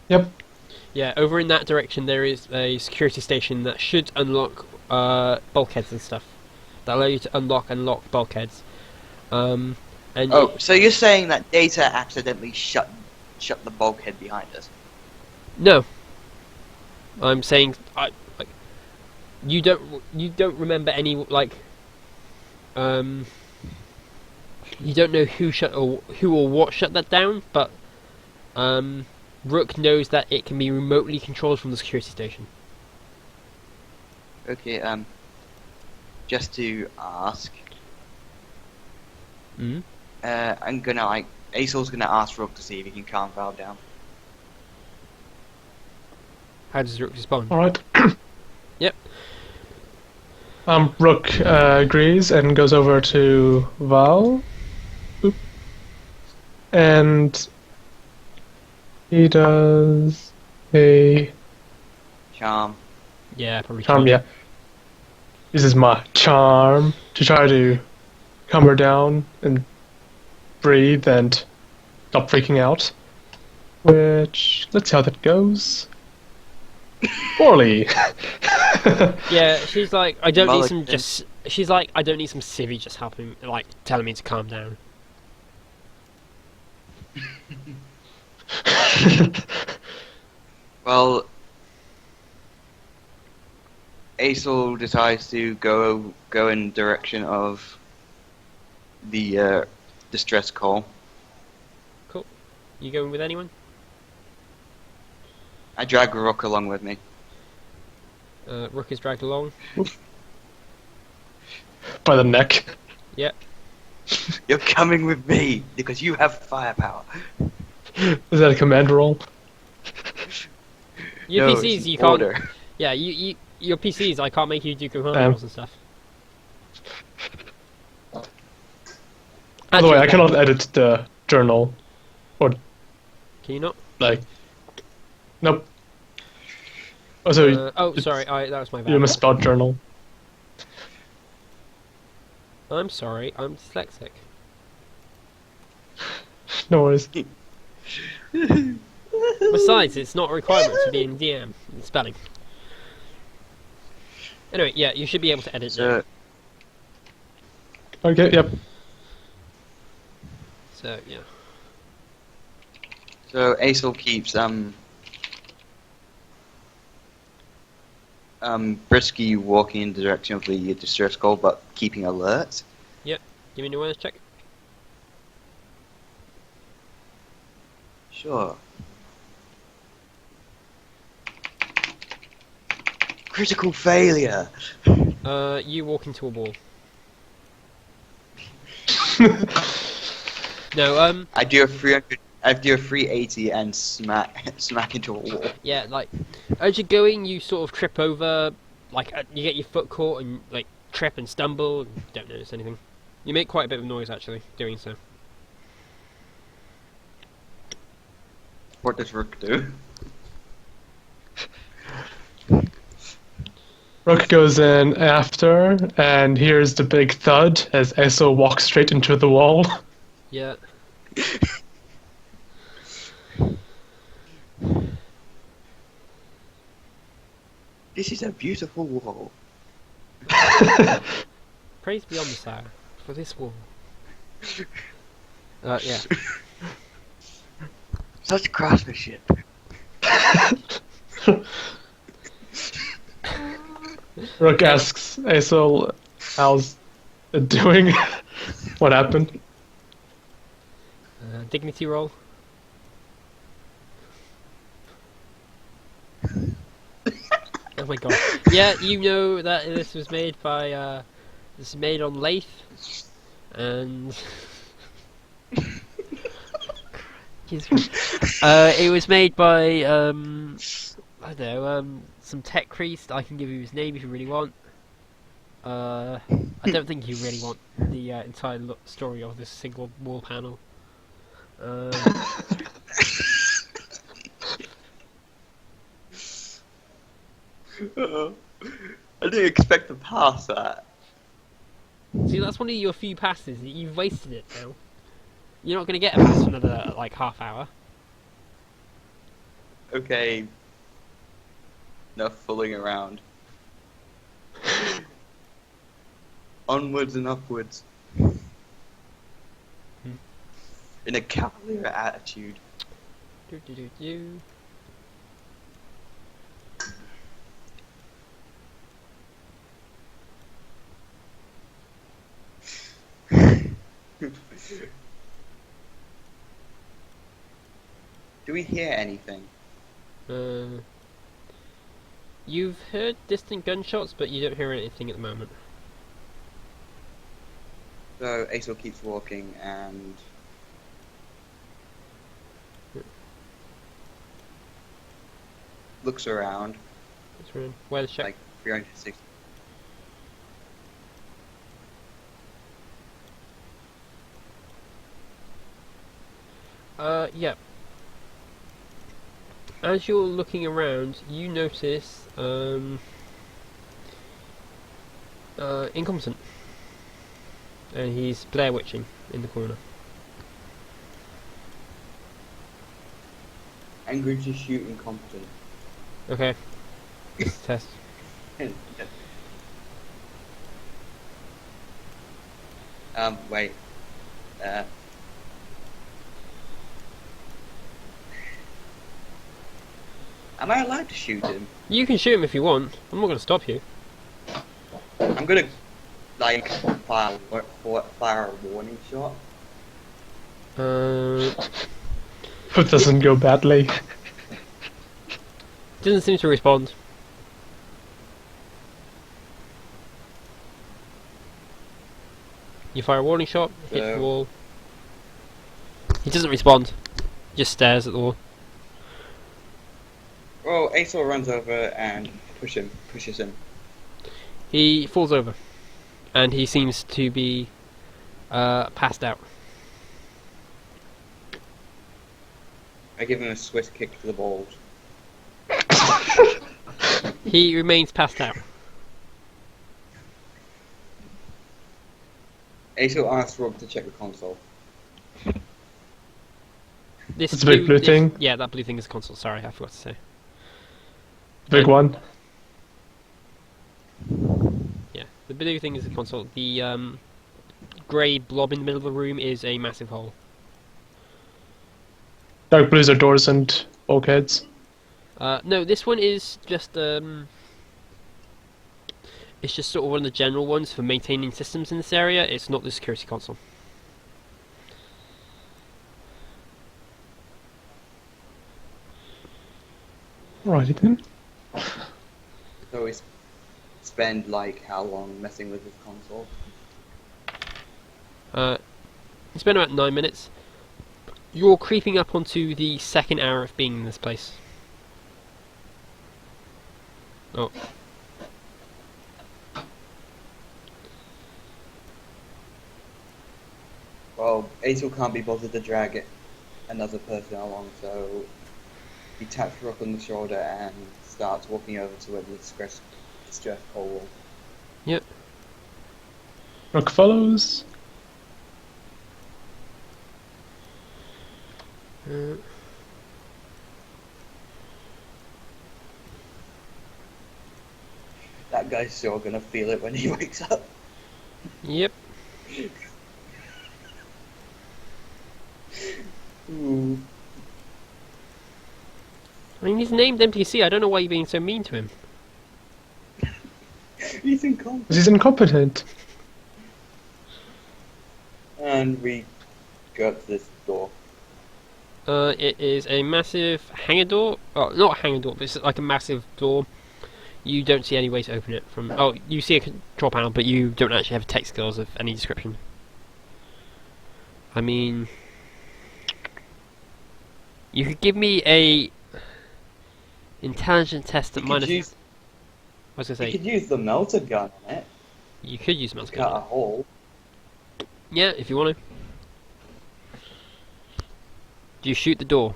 Yep. Yeah, over in that direction there is a security station that should unlock bulkheads and stuff. That allow you to unlock and lock bulkheads. And So you're saying that Data accidentally shut the bulkhead behind us? No. I'm saying you don't remember any you don't know who or what shut that down, but Rook knows that it can be remotely controlled from the security station. Okay, just to ask, I'm gonna Aesol's gonna ask Rook to see if he can calm Val down. How does Rook respond? Alright. Yep. Rook agrees and goes over to Val. Boop. And he does a Charm. Yeah, probably. charm, yeah. This is my charm to try to calm her down and breathe and stop freaking out. Which, let's see how that goes. Poorly. Yeah, she's like, I don't need some Mulligan. just. She's like, I don't need some civvy just helping, like telling me to calm down. Well, Aesol decides to go in direction of the distress call. Cool. You going with anyone? I drag Rook along with me. Rook is dragged along. By the neck. Yep. You're coming with me because you have firepower. Is that a command roll? Your No, PCs, it's you an can't. order. Yeah, your PCs, I can't make you do command Damn. rolls and stuff. By the way, Actually, I cannot edit the journal. Or, Can you not? like... Nope. Oh, so Sorry, that was my you bad. misspelled journal. I'm sorry, I'm dyslexic. No worries. Besides, it's not a requirement to be in DM in spelling. Anyway, yeah, you should be able to edit now. So, Okay, yep. So, yeah. So Aesol keeps briskly walking in the direction of the distress call, but keeping alert. Give me an awareness check. Sure. Critical failure. You walk into a wall. No, I do a 300. I do a 380 and smack into a wall. yeah, like, as you're going, you sort of trip over, like, you get your foot caught and, like, trip and stumble, and don't notice anything. You make quite a bit of noise, actually, doing so. What does Rook do? Rook goes in after and hears the big thud as Eso walks straight into the wall. Yeah. This is a beautiful wall. Praise be on the Sire for this wall. Yeah. Such craftsmanship. Rook asks Eso, how's it doing? What happened? Dignity roll. Oh my god. Yeah, you know that this was made by, this is made on lathe, and... it was made by, I don't know, some tech priest. I can give you his name if you really want. I don't think you really want the entire story of this single wall panel. I didn't expect to pass that. See, that's one of your few passes. You've wasted it now. You're not going to get a pass for another, like, half hour. Okay. Enough fooling around. Onwards and upwards. In a cavalier attitude. Do, do, do, do. Do we hear anything? You've heard distant gunshots, but you don't hear anything at the moment. So Aesol keeps walking and looks around, That's right. Weather check. like 360. Yeah. As you're looking around, you notice, Incompetent. And he's Blair Witching in the corner. I'm going to shoot incompetent. Okay. Just a test. Wait. Am I allowed to shoot him? You can shoot him if you want. I'm not going to stop you. I'm gonna, like, fire a warning shot. It doesn't go badly. Doesn't seem to respond. You fire a warning shot, hit the wall. He doesn't respond. Just stares at the wall. Well, Aesol runs over and pushes him. He falls over, and he seems to be passed out. I give him a swift kick to the balls. He remains passed out. Aesol asks Rob to check the console. This It's a big blue thing? Yeah, that blue thing is a console. Sorry, I forgot to say. Big one. Yeah, the blue thing is a console. The grey blob in the middle of the room is a massive hole. Dark blues are doors and bulkheads. No, this one is just it's just sort of one of the general ones for maintaining systems in this area. It's not the security console. Alrighty then. So we spend like how long messing with this console? It's been about 9 minutes. You're creeping up onto the second hour of being in this place. Oh. Well, Atel can't be bothered to drag another person along, so he taps Rook on the shoulder and starts walking over to where the distress call was. Yep. Rook follows. That guy's sure gonna feel it when he wakes up. Yep. Ooh. I mean, he's named MTC. I don't know why you're being so mean to him. He's incompetent. He's incompetent. And we go up to this door. It is a massive hangar door. Oh, not a hangar door, but it's like a massive door. You don't see any way to open it from... Oh, you see a control panel, but you don't actually have tech skills of any description. I mean... You could give me a... intelligence test at minus... Use, I was going to you say... could use the melter gun on it. You could use mouse to cut a gun. hole. Yeah, if you want to. Do you shoot the door?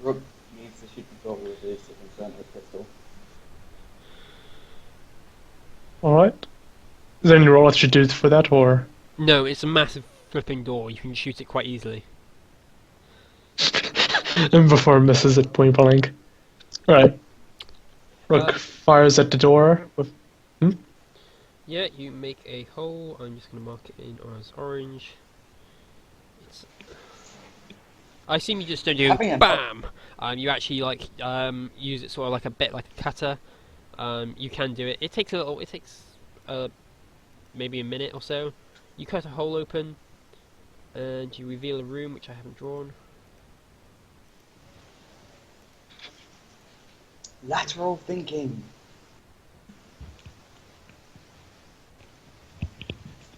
Rook needs to shoot the door with his inferno pistol. Alright. Is there any roll I should do for that, or...? No, it's a massive flipping door. You can shoot it quite easily. And before it misses it point blank. Alright. Rook fires at the door with... Yeah, you make a hole. I'm just going to mark it in as orange. It's... I assume you just don't do BAM! You actually like use it sort of like a bit like a cutter. You can do it. It takes a little. It takes maybe a minute or so. You cut a hole open, and you reveal a room which I haven't drawn. Lateral thinking.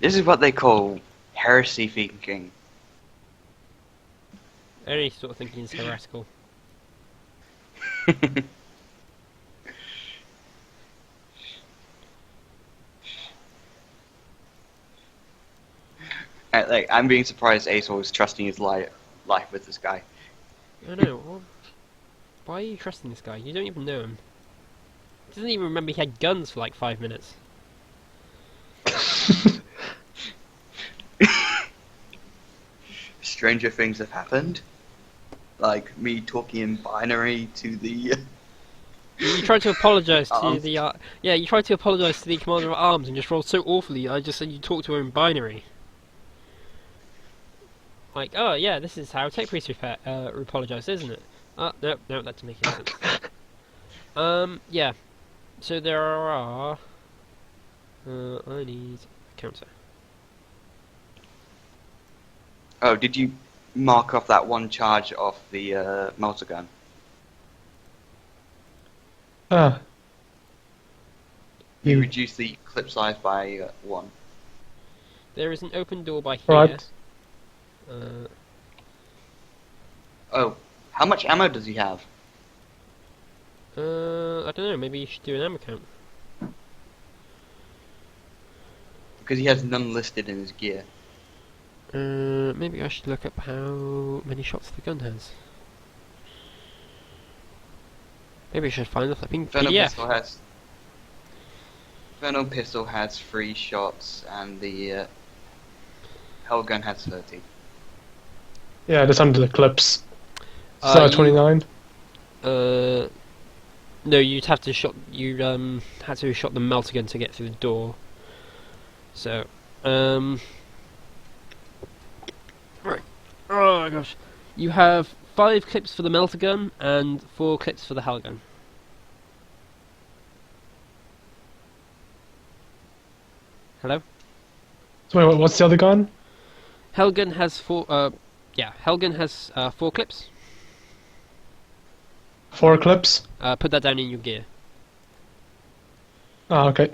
This is what they call heresy thinking. Any sort of thinking is heretical. Like, I'm being surprised Aesol is trusting his life with this guy. I know. Well, why are you trusting this guy? You don't even know him. He doesn't even remember he had guns for like 5 minutes. Stranger things have happened. Like me talking in binary to the... You tried to apologise to the you tried to apologise to the commander of arms and just rolled so awfully. I just said you talked to her in binary. Like, oh yeah, this is how tech priests apologise, isn't it? No, that doesn't make any sense. Yeah. So there are. I need a counter. Oh, did you mark off that one charge off the melter gun? Ah. You reduce the clip size by 1. There is an open door by here. Right. Oh, how much ammo does he have? I don't know. Maybe you should do an ammo count. Because he has none listed in his gear. Maybe I should look up how many shots the gun has. Maybe I should find the flipping PDF. Inferno pistol has 3 shots, and the Hell gun has 30. Yeah, that's under the clips. So 29. No, you'd have to shot. You had to shot the melter gun to get through the door. So, Oh gosh. You have 5 clips for the melter gun and 4 clips for the hull gun. Hello? So wait, what's the other gun? Helgen has 4. Helgen has 4 clips. 4 clips. Put that down in your gear. Ah, okay.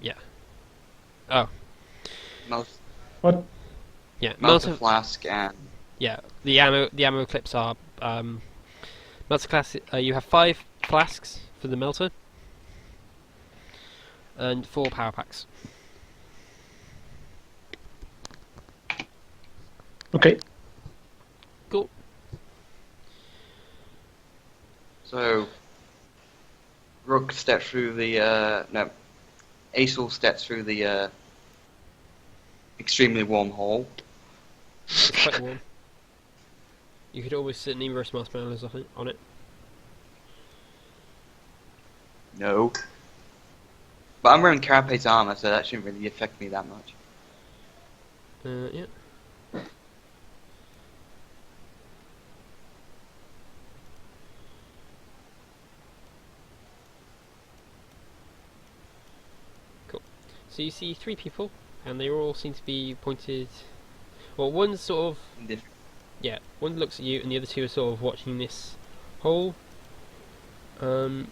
Yeah. Oh. Most What? Yeah. melter flask and Yeah. The ammo clips are melter class. You have 5 flasks for the melter and 4 power packs. Okay. Cool. so Rook steps through the no, Aesol steps through the extremely warm hole. It's quite warm. You could always sit numerous marshmallows on it. No. But I'm wearing Carapace armor, so that shouldn't really affect me that much. Yeah. Cool. So you see 3 people, and they all seem to be pointed. Well, one's sort of Different. yeah. One looks at you, and the other 2 are sort of watching this hole. There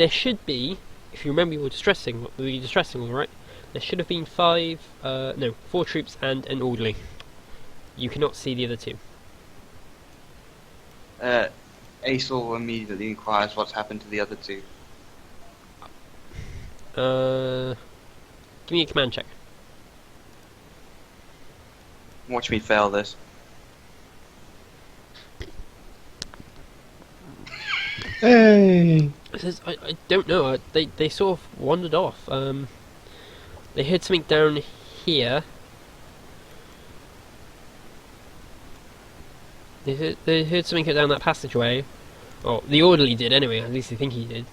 should be, if you remember your distress signal, right? There should have been 4 troops and an orderly. You cannot see the other 2. Aesol immediately inquires what's happened to the other 2. Give me a command check. Watch me fail this. Hey. It says, I don't know. They sort of wandered off. They heard something down here. They heard something down that passageway. Oh, the orderly did anyway. At least I think he did.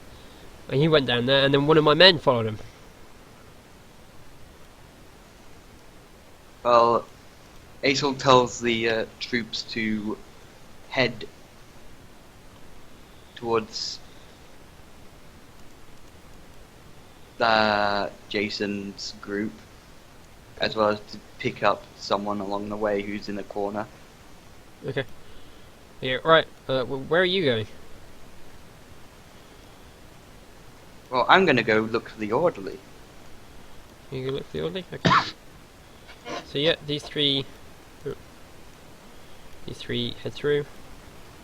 And he went down there, and then one of my men followed him. Well, Aesol tells the troops to head towards Jason's group, as well as to pick up someone along the way who's in the corner. Okay. Yeah. Right. Where are you going? Well, I'm gonna go look for the orderly. You go look for the orderly. Okay. So yeah, these three head through.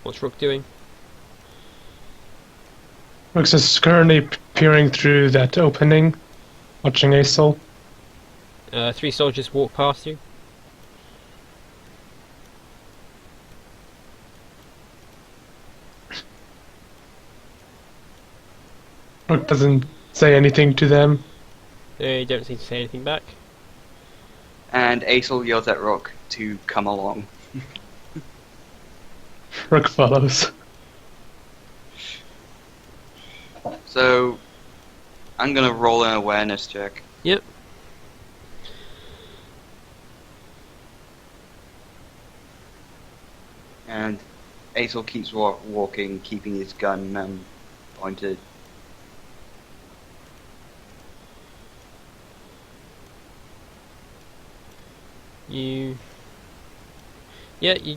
What's Rook doing? Rook's is currently peering through that opening, watching Aesol. 3 soldiers walk past you. Rook doesn't say anything to them. They don't seem to say anything back. And Aesol yells at Rook to come along. Rook follows. So, I'm gonna roll an awareness check. Yep. And Aesol keeps walking, keeping his gun pointed. You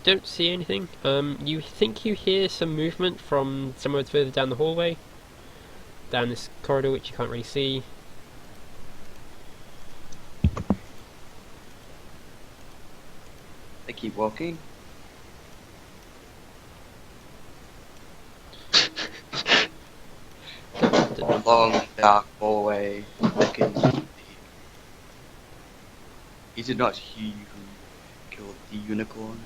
don't see anything. You think you hear some movement from somewhere further down the hallway, down this corridor, which you can't really see. They keep walking. A long, dark hallway. Is it not he who killed the unicorn?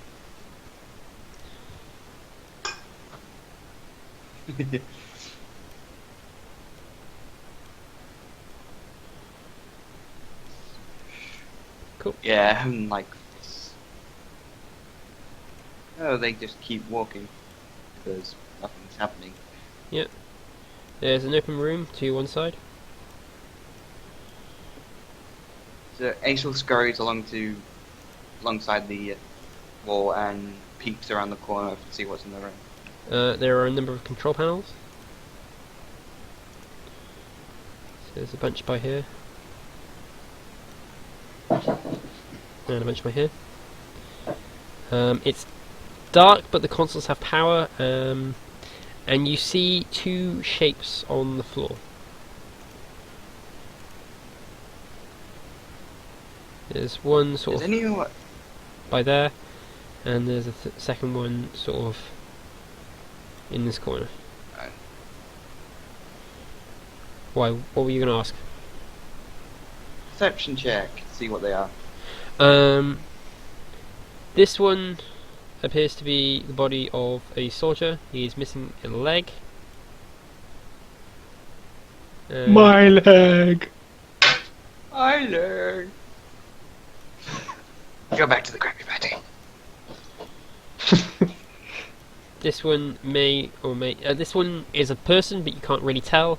Cool. Yeah, I'm like this. Oh, they just keep walking because nothing's happening. There's an open room to one side. So Aisel scurries alongside the wall and peeks around the corner to see what's in the room. There are a number of control panels. So there's a bunch by here. And a bunch by here. It's dark, but the consoles have power, and you see two shapes on the floor. There's one sort Does of anyone... by there, and there's a second one sort of in this corner. Right. Why? What were you going to ask? Perception check, see what they are. This one appears to be the body of a soldier. He is missing a leg. My leg. I learned. Go back to the Krabby Patty. This one may or may. This one is a person, but you can't really tell.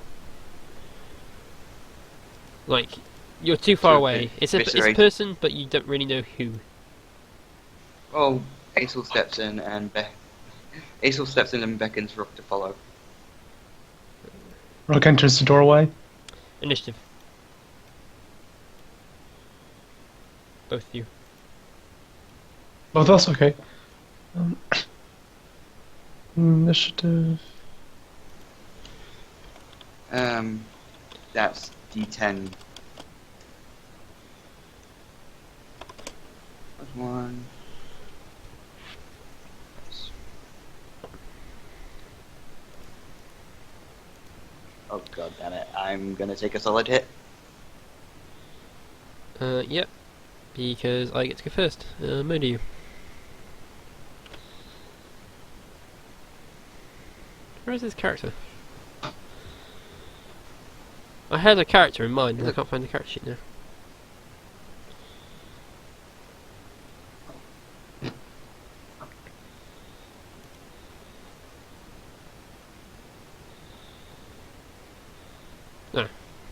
Like, you're too far So away. It's a eviscerate. person, but you don't really know who. Oh, Aisel steps in and beckons Rook to follow. Rook enters the doorway. Initiative. Both of you. Oh, that's okay. Initiative. That's D10. That's one. Oh god damn it, I'm gonna take a solid hit. Yep. Because I get to go first. Murder you. Where is this character? I had a character in mind, and I can't find the character sheet now. No.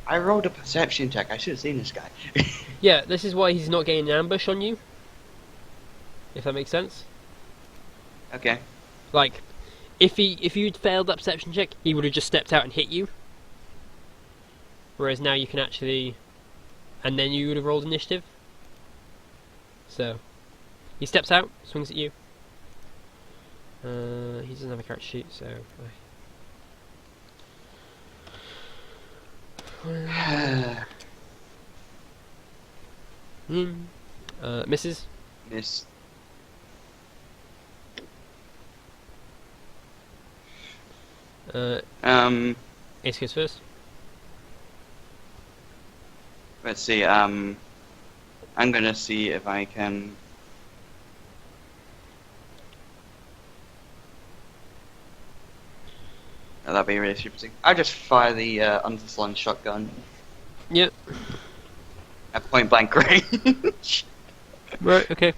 I rolled a perception check, I should have seen this guy. Yeah, this is why he's not getting an ambush on you. If that makes sense. Okay. Like, if you'd failed that perception check, he would have just stepped out and hit you. Whereas now you can actually, and then you would have rolled initiative. So, he steps out, swings at you. He doesn't have a character sheet, so. Misses. Miss. Ace goes first. Let's see, I'm gonna see if I can... Oh, that'd be really stupid thing. I just fire the underslung shotgun Yep. at point blank range. Right, okay.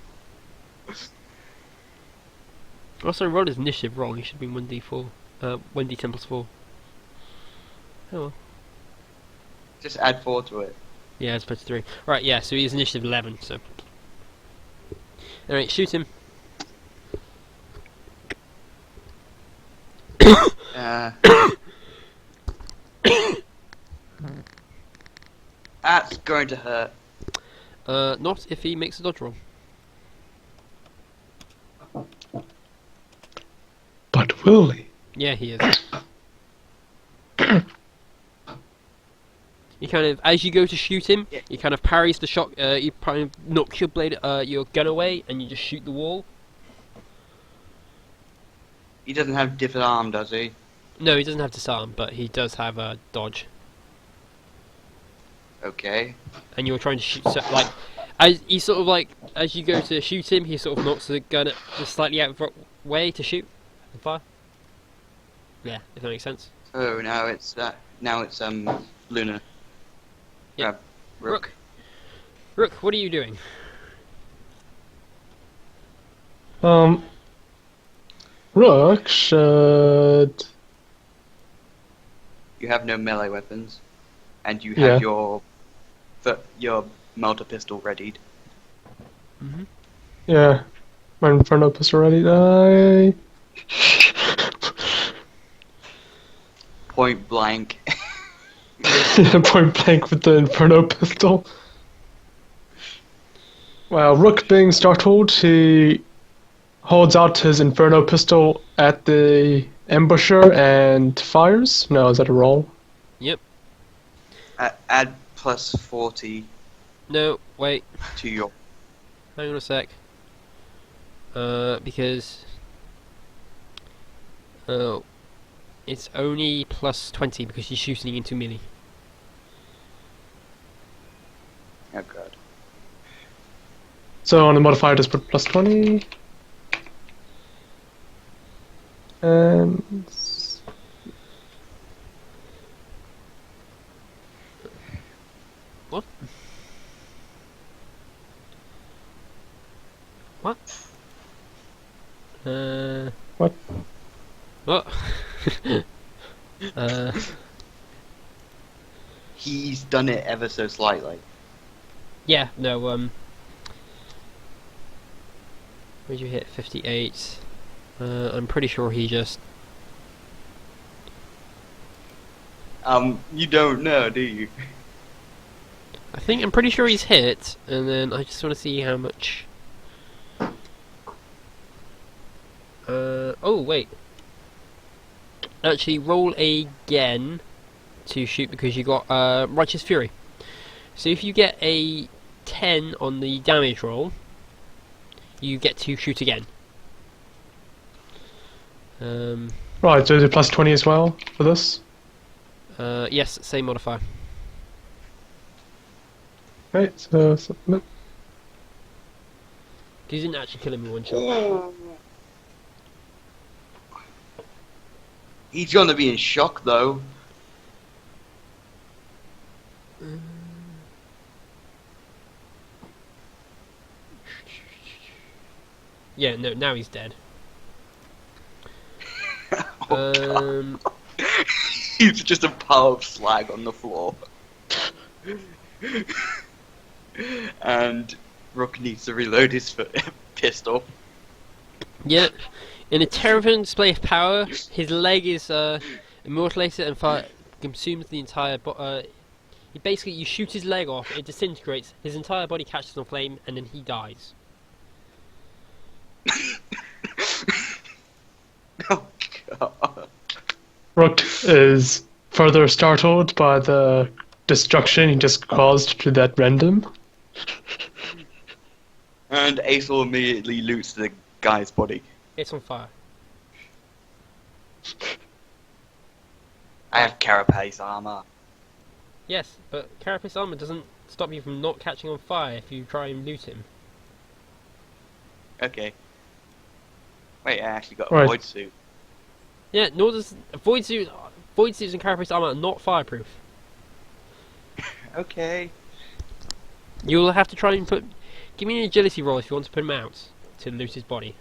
Also, I rolled his initiative wrong. He should have been 1d4. 1d10 plus 4. Oh well. Just add 4 to it. Yeah, as opposed to 3. Right, yeah, so he's initiative 11, so. Alright, shoot him. That's going to hurt. Not if he makes a dodge roll. But will he? Yeah, he is. You kind of, as you go to shoot him, Yeah. he kind of parries the shot. You kind of knock your blade, your gun away, and you just shoot the wall. He doesn't have disarm, does he? No, he doesn't have disarm, but he does have a dodge. Okay. And you're trying to shoot, so, like, as he sort of like, as you go to shoot him, he sort of knocks the gun just slightly out of the way to shoot and fire. Yeah, if that makes sense. So now it's Luna. Yeah. Rook. Rook, what are you doing? Rook should. You have no melee weapons, and you have Yeah. your melter pistol readied. Yeah. My Inferno pistol ready. Die. Point blank. Point blank with the Inferno pistol. While Rook being startled, he holds out his Inferno pistol at the ambusher and fires. No, is that a roll? Yep. Add plus 40 No, wait. to your. Hang on a sec. Because it's only plus 20 because you're shooting into melee. Oh god. So on the modifier, just put plus 20. And What? What? What? What? He's done it ever so slightly. Yeah, no, where'd you hit? 58. I'm pretty sure he just... You don't know, do you? I'm pretty sure he's hit, and then I just want to see how much... oh, wait. Actually, roll again to shoot because you got, Righteous Fury. So if you get a 10 on the damage roll, you get to shoot again. right, so is it plus 20 as well for this? Yes, same modifier. Okay, so submit. You didn't actually kill him with one shot. He's gonna be in shock though. Yeah, no, now he's dead. Oh, he's just a pile of slag on the floor. And Rook needs to reload his pistol. Yeah, in a terrifying display of power, his leg is immortalated and fire consumes the entire body. Basically, you shoot his leg off, it disintegrates, his entire body catches on flame, and then he dies. Oh god. Rook is further startled by the destruction he just caused to that random. And Aethel immediately loots the guy's body. It's on fire. I have carapace armor. Yes, but Carapace armor doesn't stop you from not catching on fire if you try and loot him. Okay. Wait, I actually got a Right. void suit. Yeah, nor does void suits and Carapace armor are not fireproof. Okay. You'll have to try and give me an agility roll if you want to put him out to loot his body.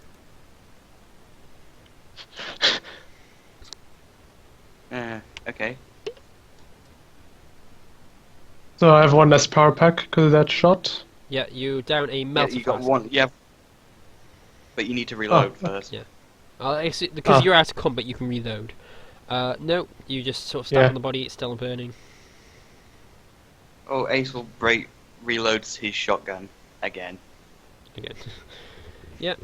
Okay. So I have one less power pack because of that shot. Yeah, you down a Yeah, melter you got flask. one. Yeah. But you need to reload Oh, first. yeah. Because Ah. you're out of combat, you can reload. No, you just sort of stab Yeah. on the body, it's still burning. Oh, Aethel reloads his shotgun again. Again. Yeah.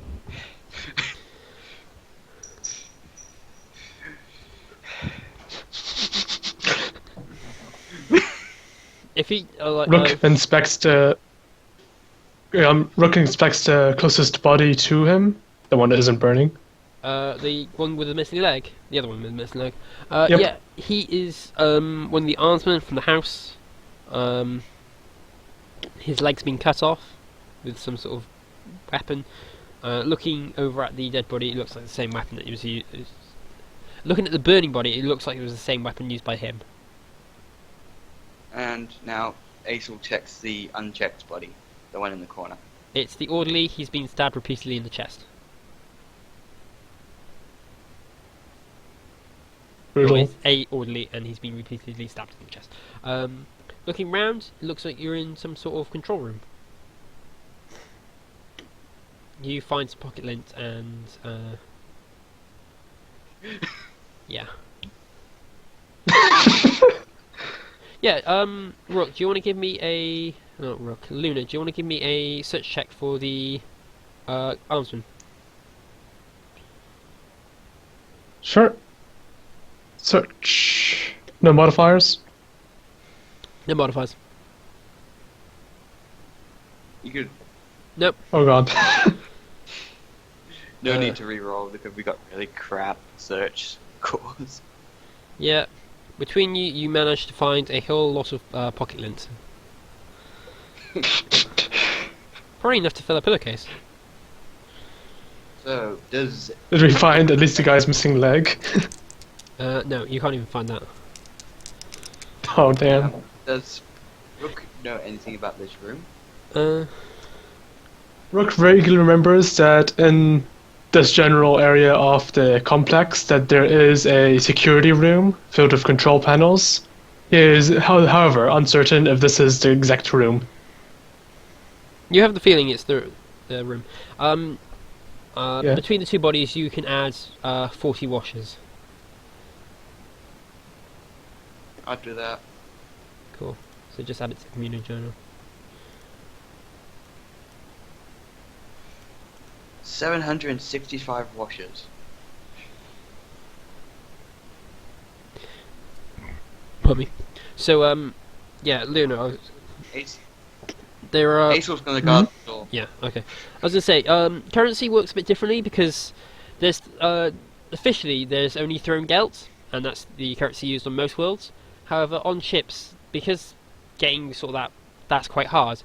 If he Rook inspects the closest body to him, the one that isn't burning. the one with the missing leg, the other one with the missing leg. Yep. Yeah, he is one of the armsmen from the house. His leg's been cut off with some sort of weapon. Looking over at the dead body, it looks like the same weapon that he was used. Looking at the burning body, it looks like it was the same weapon used by him. And now Aethel checks the unchecked body, the one in the corner. It's the orderly. He's been stabbed repeatedly in the chest. Brutal. Well, it's a orderly, and he's been repeatedly stabbed in the chest. Looking round, it looks like you're in some sort of control room. You find some pocket lint and yeah. Yeah, Rook, do you want to give me a... Not Rook, Luna, do you want to give me a search check for the armsman? Sure. Search. No modifiers. No modifiers. You could Nope. Oh god. no Uh, need to re-roll because we got really crap search scores. Yeah. Between you, you managed to find a whole lot of pocket lint. Probably enough to fill a pillowcase. So does Did we find at least the guy's missing leg? No, you can't even find that. Oh damn. does Rook know anything about this room? Rook vaguely remembers that in this general area of the complex that there is a security room filled with control panels. He is, however, uncertain if this is the exact room. You have the feeling it's the room. Yeah. Between the two bodies, you can add 40 washers. I'd do that. Cool. So just add it to the community journal. 765 washers. Pardon me. So, yeah, Luna, Ace, there are... Acel's gonna guard the door. Yeah, okay. I was going to say, currency works a bit differently because there's, officially, there's only Throne Gelt, and that's the currency used on most worlds. However, on ships, because getting sort of that's quite hard,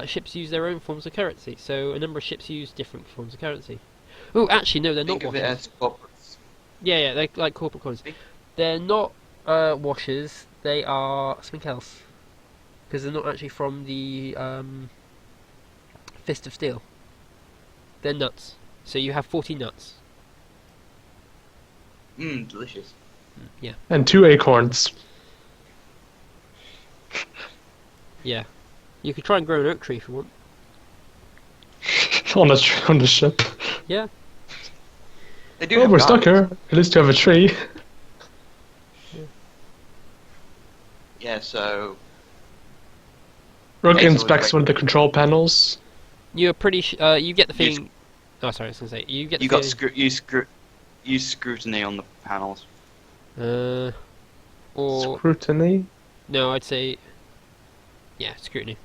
ships use their own forms of currency, so a number of ships use different forms of currency. Oh, actually, no, they're Think not of it washers. as corporates. Yeah, they're like corporate coins. They're not washers, they are something else. Because they're not actually from the Fist of Steel. They're nuts. So you have 40 nuts. Delicious. Yeah. And 2 acorns. Yeah. You could try and grow an oak tree if you want. on the ship. Yeah. They do Oh, have we're stuck gardens. here. At least we have a tree. Yeah, so Rook Ace inspects always one of the control panels. You're pretty you get the You feeling... Oh, sorry, I was going to say. You get the you got feeling... you scrutiny on the panels. Or... Scrutiny. No, I'd say... Yeah, scrutiny.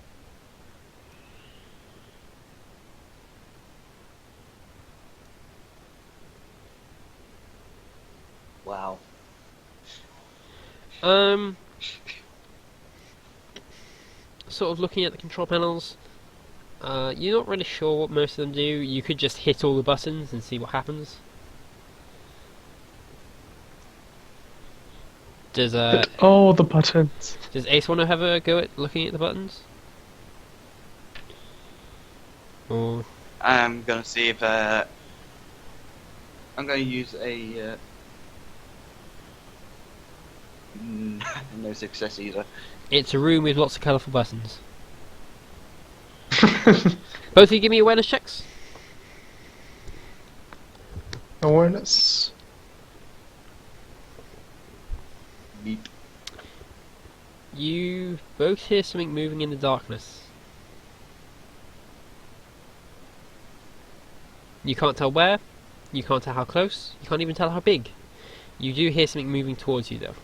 Wow. Sort of looking at the control panels, you're not really sure what most of them do. You could just hit all the buttons and see what happens. Does Hit all the buttons. does Ace want to have a go at looking at the buttons? Or I'm gonna see if I'm gonna use a no success either. it's a room with lots of colourful buttons. Both of you give me awareness checks. Awareness. Beep. You both hear something moving in the darkness. You can't tell where, you can't tell how close, you can't even tell how big. You do hear something moving towards you though.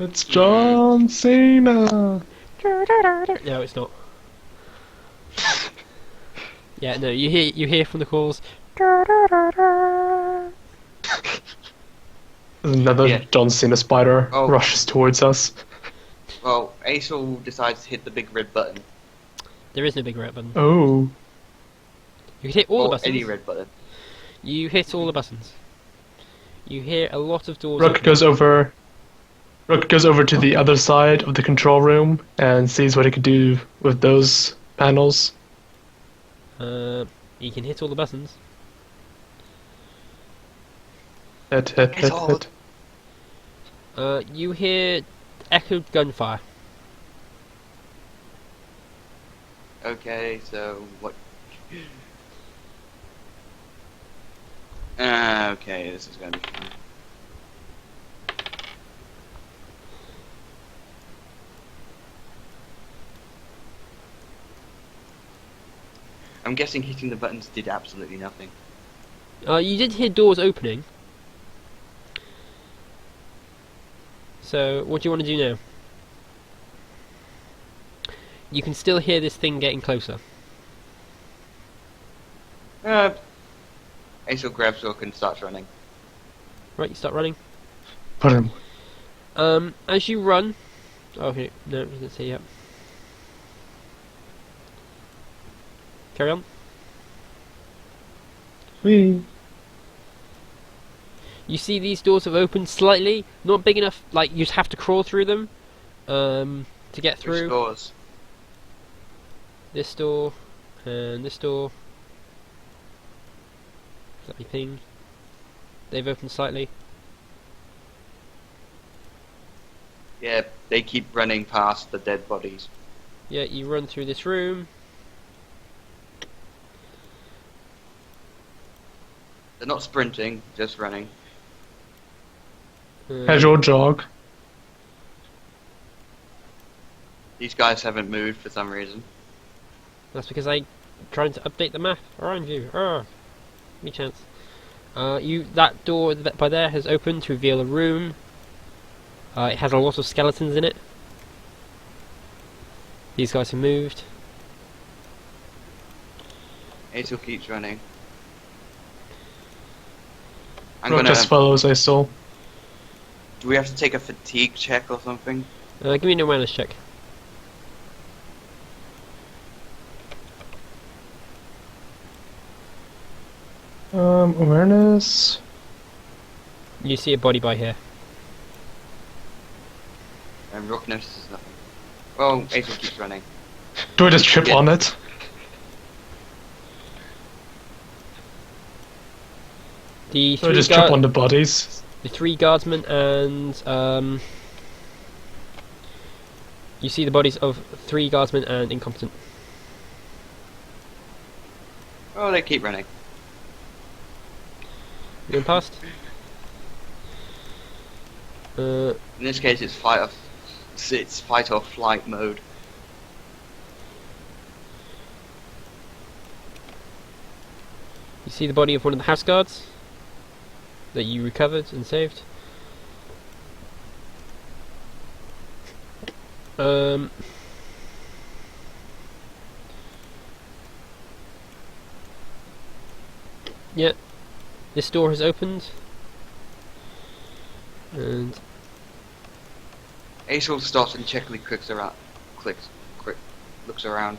It's John Cena. No, it's not. Yeah, no, you hear from the calls. Another Yeah. John Cena spider Oh. rushes towards us. Well, Acel decides to hit the big red button. There is no big red button. Oh. You can hit all the Or buttons. any red button. You hit all the buttons. You hear a lot of doors. Rook opening. goes over. Rook goes over to the other side of the control room and sees what he can do with those panels. You can hit all the buttons. It's all- hit. You hear echoed gunfire. Okay, so what? Okay, this is gonna be fun. I'm guessing hitting the buttons did absolutely nothing. You did hear doors opening. So, what do you want to do now? You can still hear this thing getting closer. Ace grabs Orc and starts running. Right, you start running. Put him. As you run... Oh, okay, no, it doesn't say yet. Carry on. Whee. You see these doors have opened slightly, not big enough, like you'd have to crawl through them to get Which through. doors? This door, and this door. Let me ping. They've opened slightly. Yeah, they keep running past the dead bodies. Yeah, you run through this room. They're not sprinting, just running. Casual jog. These guys haven't moved for some reason. That's because I'm trying to update the map around you. Give me a chance. That door by there has opened to reveal a room. It has a lot of skeletons in it. These guys have moved. Aesel keeps running. I'm Rook gonna. just follows Aesol. Do we have to take a fatigue check or something? Give me an awareness check. Awareness. You see a body by here. And Rook notices nothing. Well, Aesel keeps running. Do I just trip Yeah. on it? The Do I three, just trip on the bodies? the three guardsmen and you see the bodies of three guardsmen and incompetent. Oh, they keep running. You going past? In this case, it's fight or flight mode. You see the body of one of the house guards that you recovered and saved. Yeah, this door has opened, and Aesel stops and checkily looks around.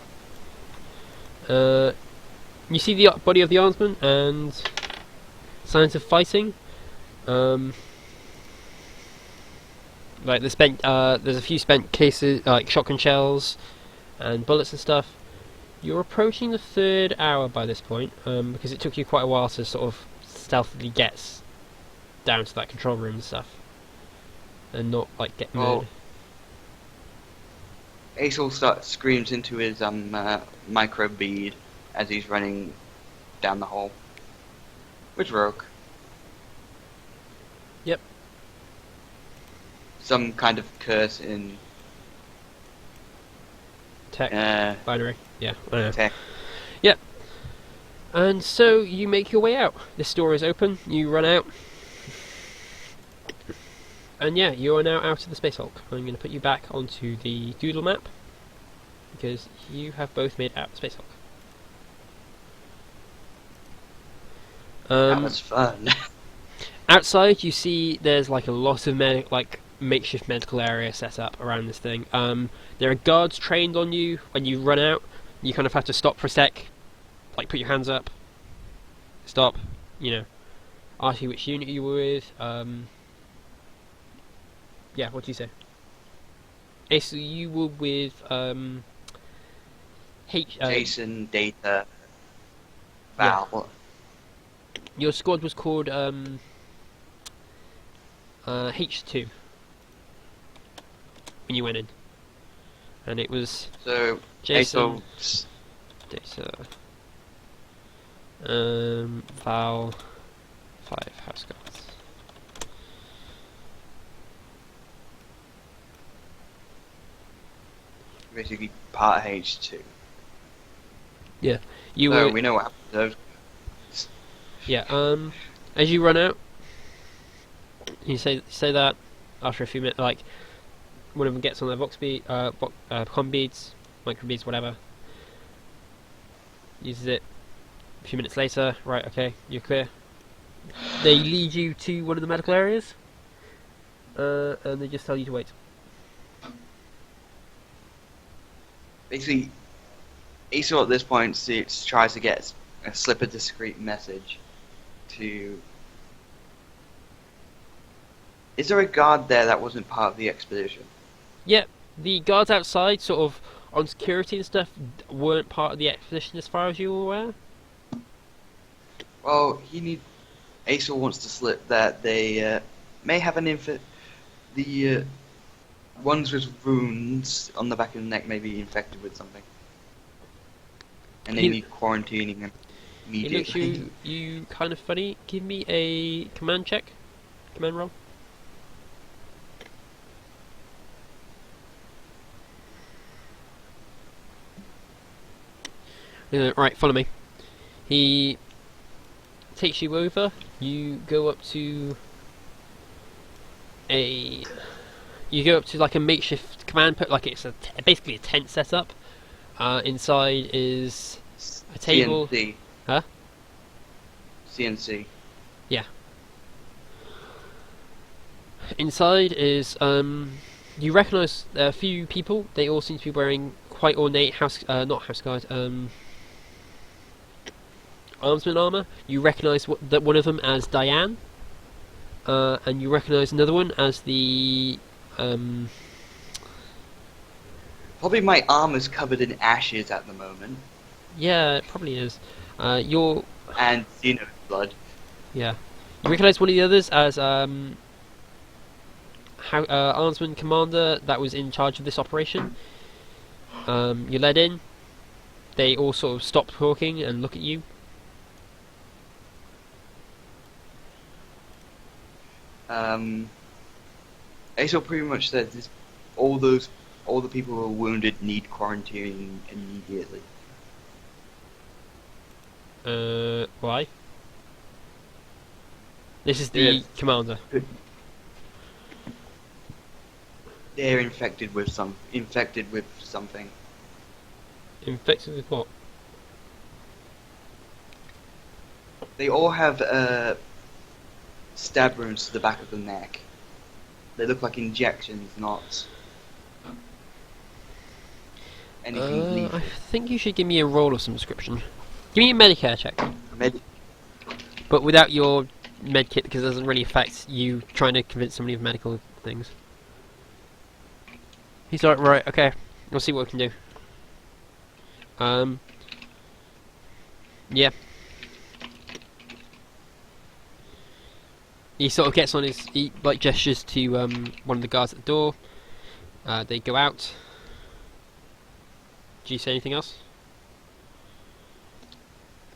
you see the body of the armsman and signs of fighting. Like the spent, there's a few spent cases, like shotgun shells and bullets and stuff. You're approaching the third hour by this point, because it took you quite a while to sort of stealthily get down to that control room and stuff, and not like get murdered. Aesel screams into his micro bead as he's running down the hall. With Rook. Yep. Some kind of curse in Tech, binary, yeah. tech. And so you make your way out. This door is open. You run out. And yeah, you are now out of the Space Hulk. I'm going to put you back onto the doodle map, because you have both made out the Space Hulk. That was fun. Outside, you see there's like a lot of makeshift medical area set up around this thing. There are guards trained on you when you run out. You kind of have to stop for a sec, like put your hands up, stop, ask you which unit you were with. Yeah, what do you say? Ace, you were with Jason, Data, Val. your squad was called H2 when you went in, and it was So Jason, Aesop's Data, Val, 5 house guards. basically part H2. You So were we know what happened to those. yeah. As you run out, you say that after a few minutes, like one of them gets on their com beads, micro beads, whatever. Uses it. A few minutes later, right? Okay, you're clear. They lead you to one of the medical areas, and they just tell you to wait. Basically, Aesop at this point tries to get slip a discreet message to. Is there a guard there that wasn't part of the expedition? Yeah, the guards outside, sort of on security and stuff, weren't part of the expedition as far as you were aware. Well, Aesop wants to slip that they may have an the ones with wounds on the back of the neck may be infected with something, and they He- need quarantining them It looks immediately. you kind of funny. Give me a command check, command roll. Right, follow me. He takes you over. You go up to like a makeshift command post, like it's basically a tent setup. Inside is a table. CNC. Huh? CNC. Inside is you recognise a few people. They all seem to be wearing quite ornate not house guard, armsman armour. You recognise that one of them as Diane, and you recognise another one as the Probably my armor's covered in ashes at the moment, yeah, it probably is. You're and Xeno's blood. yeah. You recognise one of the others as armsman commander that was in charge of this operation. You're led in. They all sort of stop talking and look at you. Aesop pretty much said this, all the people who are wounded need quarantining immediately. Why? This is the Yeah. commander. They're infected with something. Infected with what? They all have stab wounds to the back of the neck. They look like injections, not anything lethal. I think you should give me a roll of some description. Give me a Medicare check, but without your medkit because it doesn't really affect you trying to convince somebody of medical things. He's like, right, okay, we'll see what we can do. Yeah. He sort of gets on he like gestures to one of the guards at the door. They go out. Do you say anything else?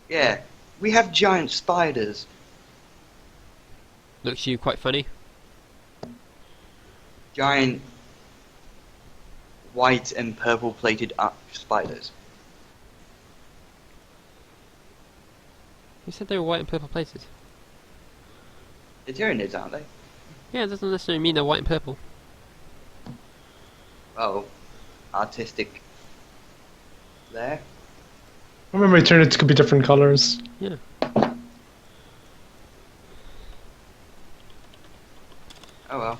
Yeah, we have giant spiders. Looks to you quite funny. Giant white and purple plated spiders. Who said they were white and purple plated? They're Tyranids, aren't they? Yeah, it doesn't necessarily mean they're white and purple. Oh, artistic. There. I remember Eternids could be different colors. Yeah. Oh well.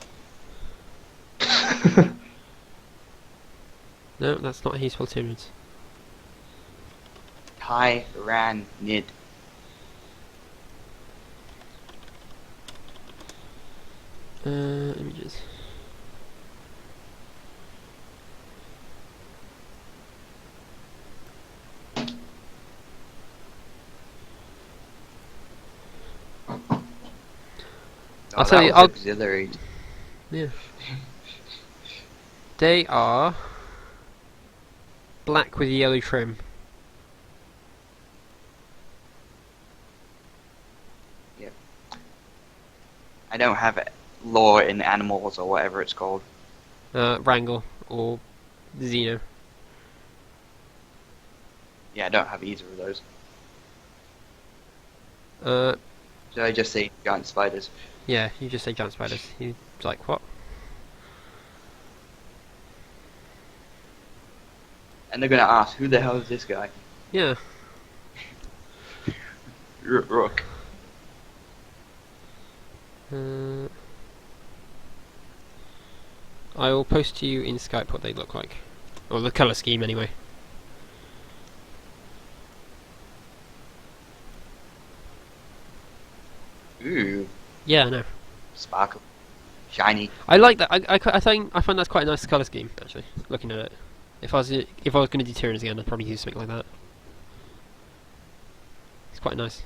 No, that's not his Tyranids. Tyranid. Images. I'll Oh, tell that you. was auxiliary. Yeah. They are black with yellow trim. I don't have lore in animals or whatever it's called. Wrangle or Xeno. Yeah, I don't have either of those. Uh, Should I just say giant spiders? yeah, you just say giant spiders. He's like, what? And they're gonna ask, who the hell is this guy? Yeah. Rook. I will post to you in Skype what they look like. Or the colour scheme, anyway. Ooh, Yeah, I know. sparkle. Shiny. I like that. I find that's quite a nice colour scheme, actually, looking at it. If I was going to do Tyranids again, I'd probably use something like that. It's quite nice.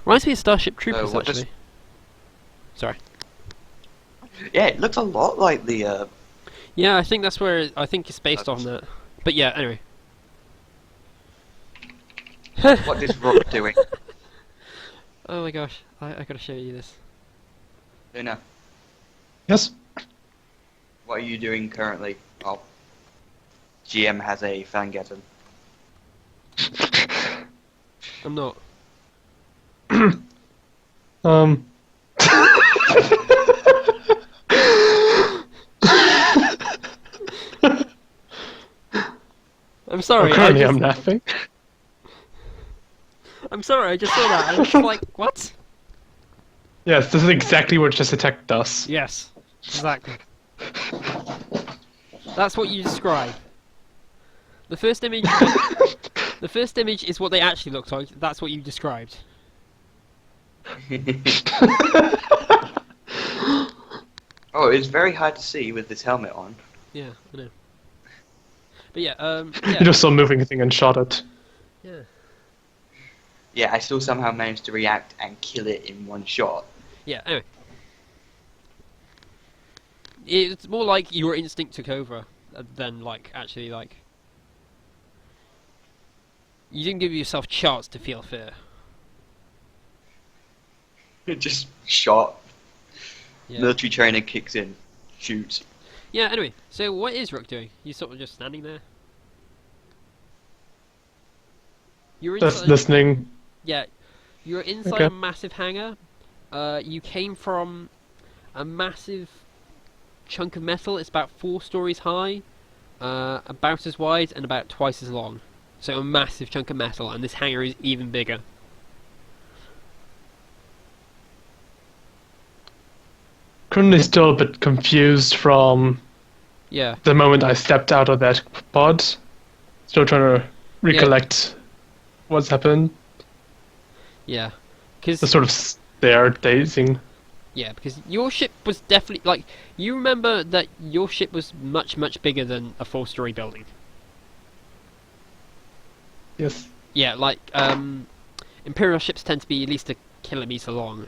Reminds me of Starship Troopers, what does- actually. Sorry. Yeah, it looks a lot like the, Yeah, I think that's where I think it's based on that. But yeah, anyway. what is Rook doing? Oh my gosh, I gotta show you this. Luna, Yes. what are you doing currently? Oh, GM has a Fangeddon. I'm not. Um. I'm sorry. Well, currently, I I'm just, laughing. I'm sorry. I just saw that. I was just like, what? Yes, this is exactly what just attacked does. Yes, exactly. That's what you describe. The first image. The first image is what they actually look like. That's what you described. Oh, it's very hard to see with this helmet on. Yeah, I know. But yeah, You yeah, just saw a moving thing and shot it. yeah. Yeah, I still somehow managed to react and kill it in one shot. Yeah, anyway. It's more like your instinct took over than, like, actually, like... You didn't give yourself chance to feel fear. Just shot. Yeah. Military trainer kicks in. Shoots. Yeah, anyway, so what is Rook doing? He's sort of just standing there? You're Just inside... listening. Yeah, you're inside Okay. a massive hangar. You came from a massive chunk of metal. It's about 4 stories high, about as wide, and about twice as long. So a massive chunk of metal, and this hangar is even bigger. Currently, still a bit confused from Yeah, the moment I stepped out of that pod. Still trying to recollect what's happened. yeah, Just because sort of stare, dazing. because your ship was definitely like you remember that your ship was much bigger than a 4-story building. Yes. Yeah, like Imperial ships tend to be at least a kilometer long.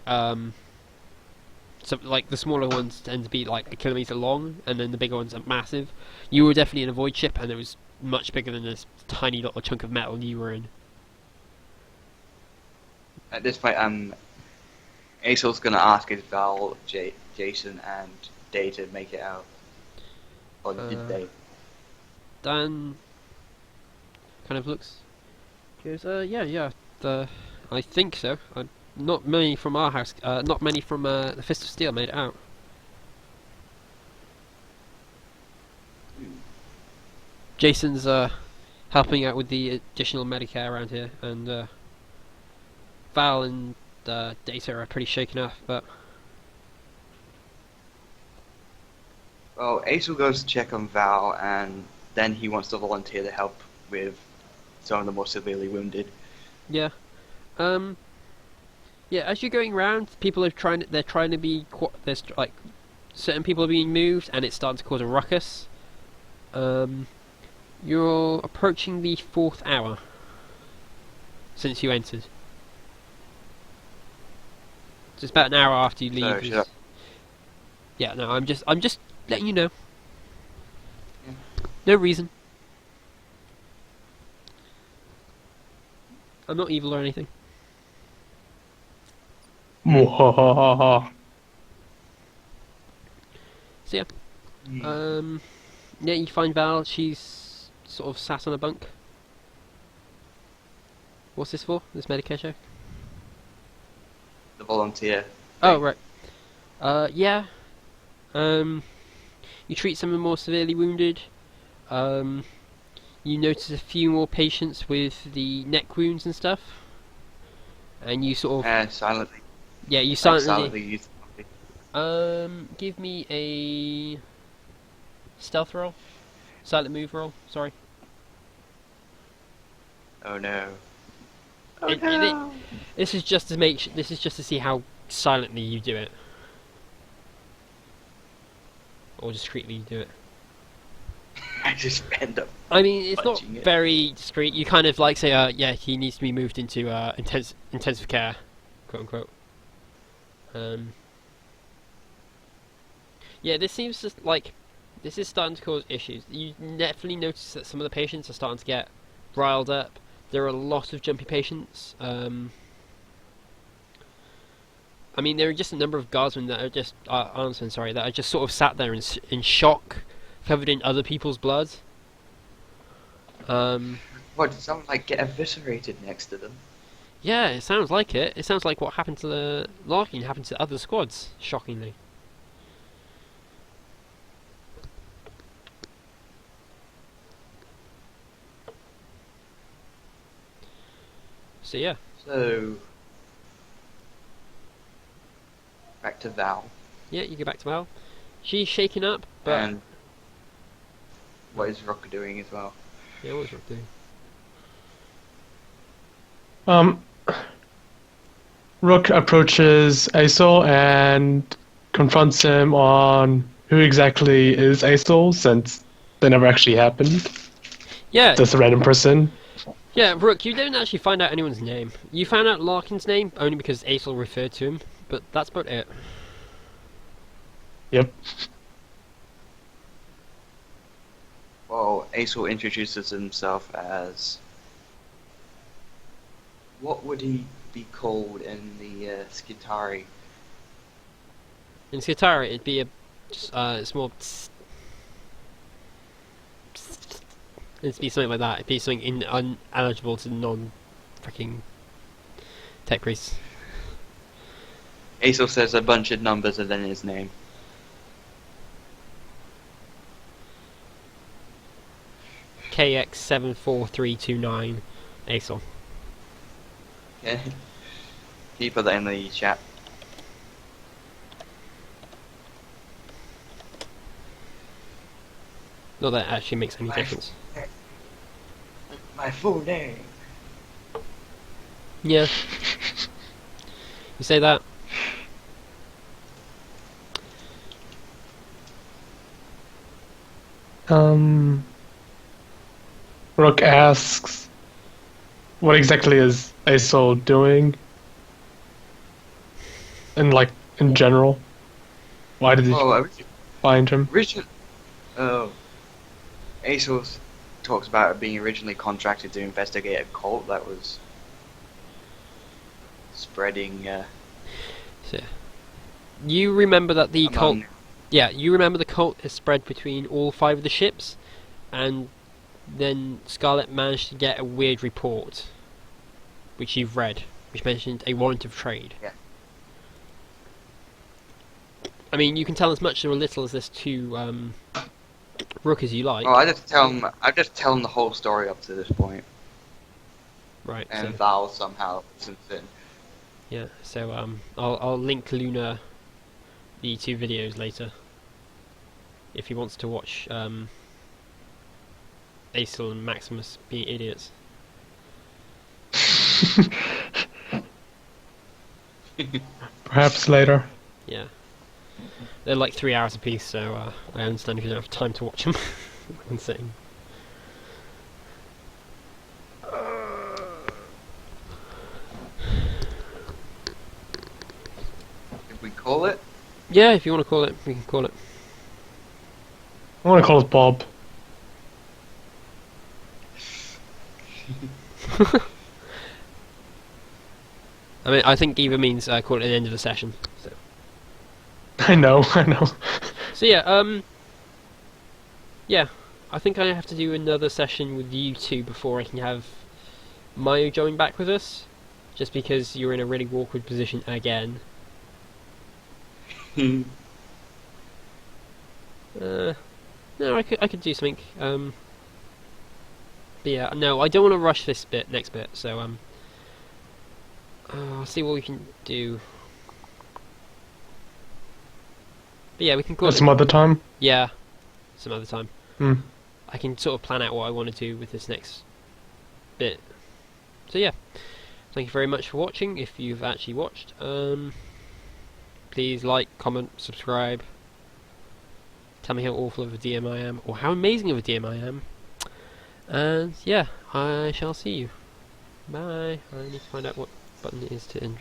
So like the smaller ones tend to be like a kilometer long, and then the bigger ones are massive. You were definitely in a void ship, and it was much bigger than this tiny little chunk of metal you were in. At this point, Acel's gonna ask if Val, Jason, and Data make it out. Or did they? Dan kind of looks. Goes, yeah. I think so. Not many from our house. Not many from the Fist of Steel made it out. Jason's helping out with the additional Medicare around here, and Val and Data are pretty shaken up, but Well, Acel goes to check on Val, and then he wants to volunteer to help with some of the more severely wounded. yeah. Yeah, as you're going around, people are they're trying to be, there's like, certain people are being moved, and it's starting to cause a ruckus. You're approaching the 4th hour since you entered. it's about an hour after you leave. So, should I- Yeah, no, I'm just letting you know. Yeah. No reason. I'm not evil or anything. Mwahaha. So yeah, Hmm. yeah, you find Val. She's sort of sat on a bunk. What's this for? This Medicare show? The volunteer. Oh right. Yeah. You treat some of the more severely wounded. You notice a few more patients with the neck wounds and stuff. And you sort of Silently. yeah, you Like, silently. silently use the Give me a stealth roll, silent move roll. Sorry. Oh no. This is just to make. This is just to see how silently you do it, or discreetly you do it. I just end up. I mean, it's not Punching it. very discreet. You kind of like say, yeah, he needs to be moved into intensive care, quote unquote. Yeah, this seems just like this is starting to cause issues. You definitely notice that some of the patients are starting to get riled up. There are a lot of jumpy patients. I mean, there are just a number of guardsmen that are just, Arnsmen, sorry, that are just sort of sat there in shock, covered in other people's blood. What, did someone like get eviscerated next to them? Yeah, it sounds like it. It sounds like what happened to the Larkin happened to other squads, shockingly. So yeah, So. Back to Val. yeah, you go back to Val. She's shaking up, but And. What is Rock doing as well? yeah, what's Rook doing? Rook approaches Aesol and confronts him on who exactly is Aesol, since that never actually happened. Yeah, Just a random person. yeah, Rook, you don't actually find out anyone's name. You found out Larkin's name only because Aesol referred to him, but that's about it. Yep. Well, Aesol introduces himself as. What would he be called in the Skitari? In Skitara, it'd be it's more. It'd be something like that. It'd be something uneligible to non-freaking tech priests. Aesol says a bunch of numbers and then his name. KX74329 Aesol. Okay. Can you put that in the chat? Not that it actually makes any Right. difference. My full name. Yeah. You say that? Rook asks, what exactly is Aesol doing? And like, in general? Why did he Oh, find him? originally, Aesol talks about being originally contracted to investigate a cult that was spreading. So, you remember that the cult. among- Yeah, you remember the cult is spread between all 5 of the ships, and then Scarlet managed to get a weird report, which you've read, which mentioned a warrant of trade. Yeah. I mean, you can tell as much or little as this to Rook as you like. Oh, I just tell him. I just tell him the whole story up to this point, Right. and So, Val somehow listens in. yeah. So I'll link Luna the 2 videos later if he wants to watch Aesol and Maximus being idiots. Perhaps later. Yeah. They're like 3 hours apiece, so I understand if you don't have time to watch them. One sitting. call it? Yeah, if you want to call it, we can call it. I want to call it Bob. I mean, I think either means call it an end of the session. So, I know, I know. so yeah, yeah, I think I have to do another session with you two before I can have Mayu join back with us, just because you're in a really awkward position again. No, I could do something. But yeah, no, I don't want to rush this next bit. So I'll see what we can do. But yeah, we can call At it. some other time. Yeah, some other time. Hmm. I can sort of plan out what I want to do with this next bit. So yeah, thank you very much for watching. If you've actually watched, please like, comment, subscribe. Tell me how awful of a DM I am, or how amazing of a DM I am. And yeah, I shall see you. Bye. I need to find out what button it is to end.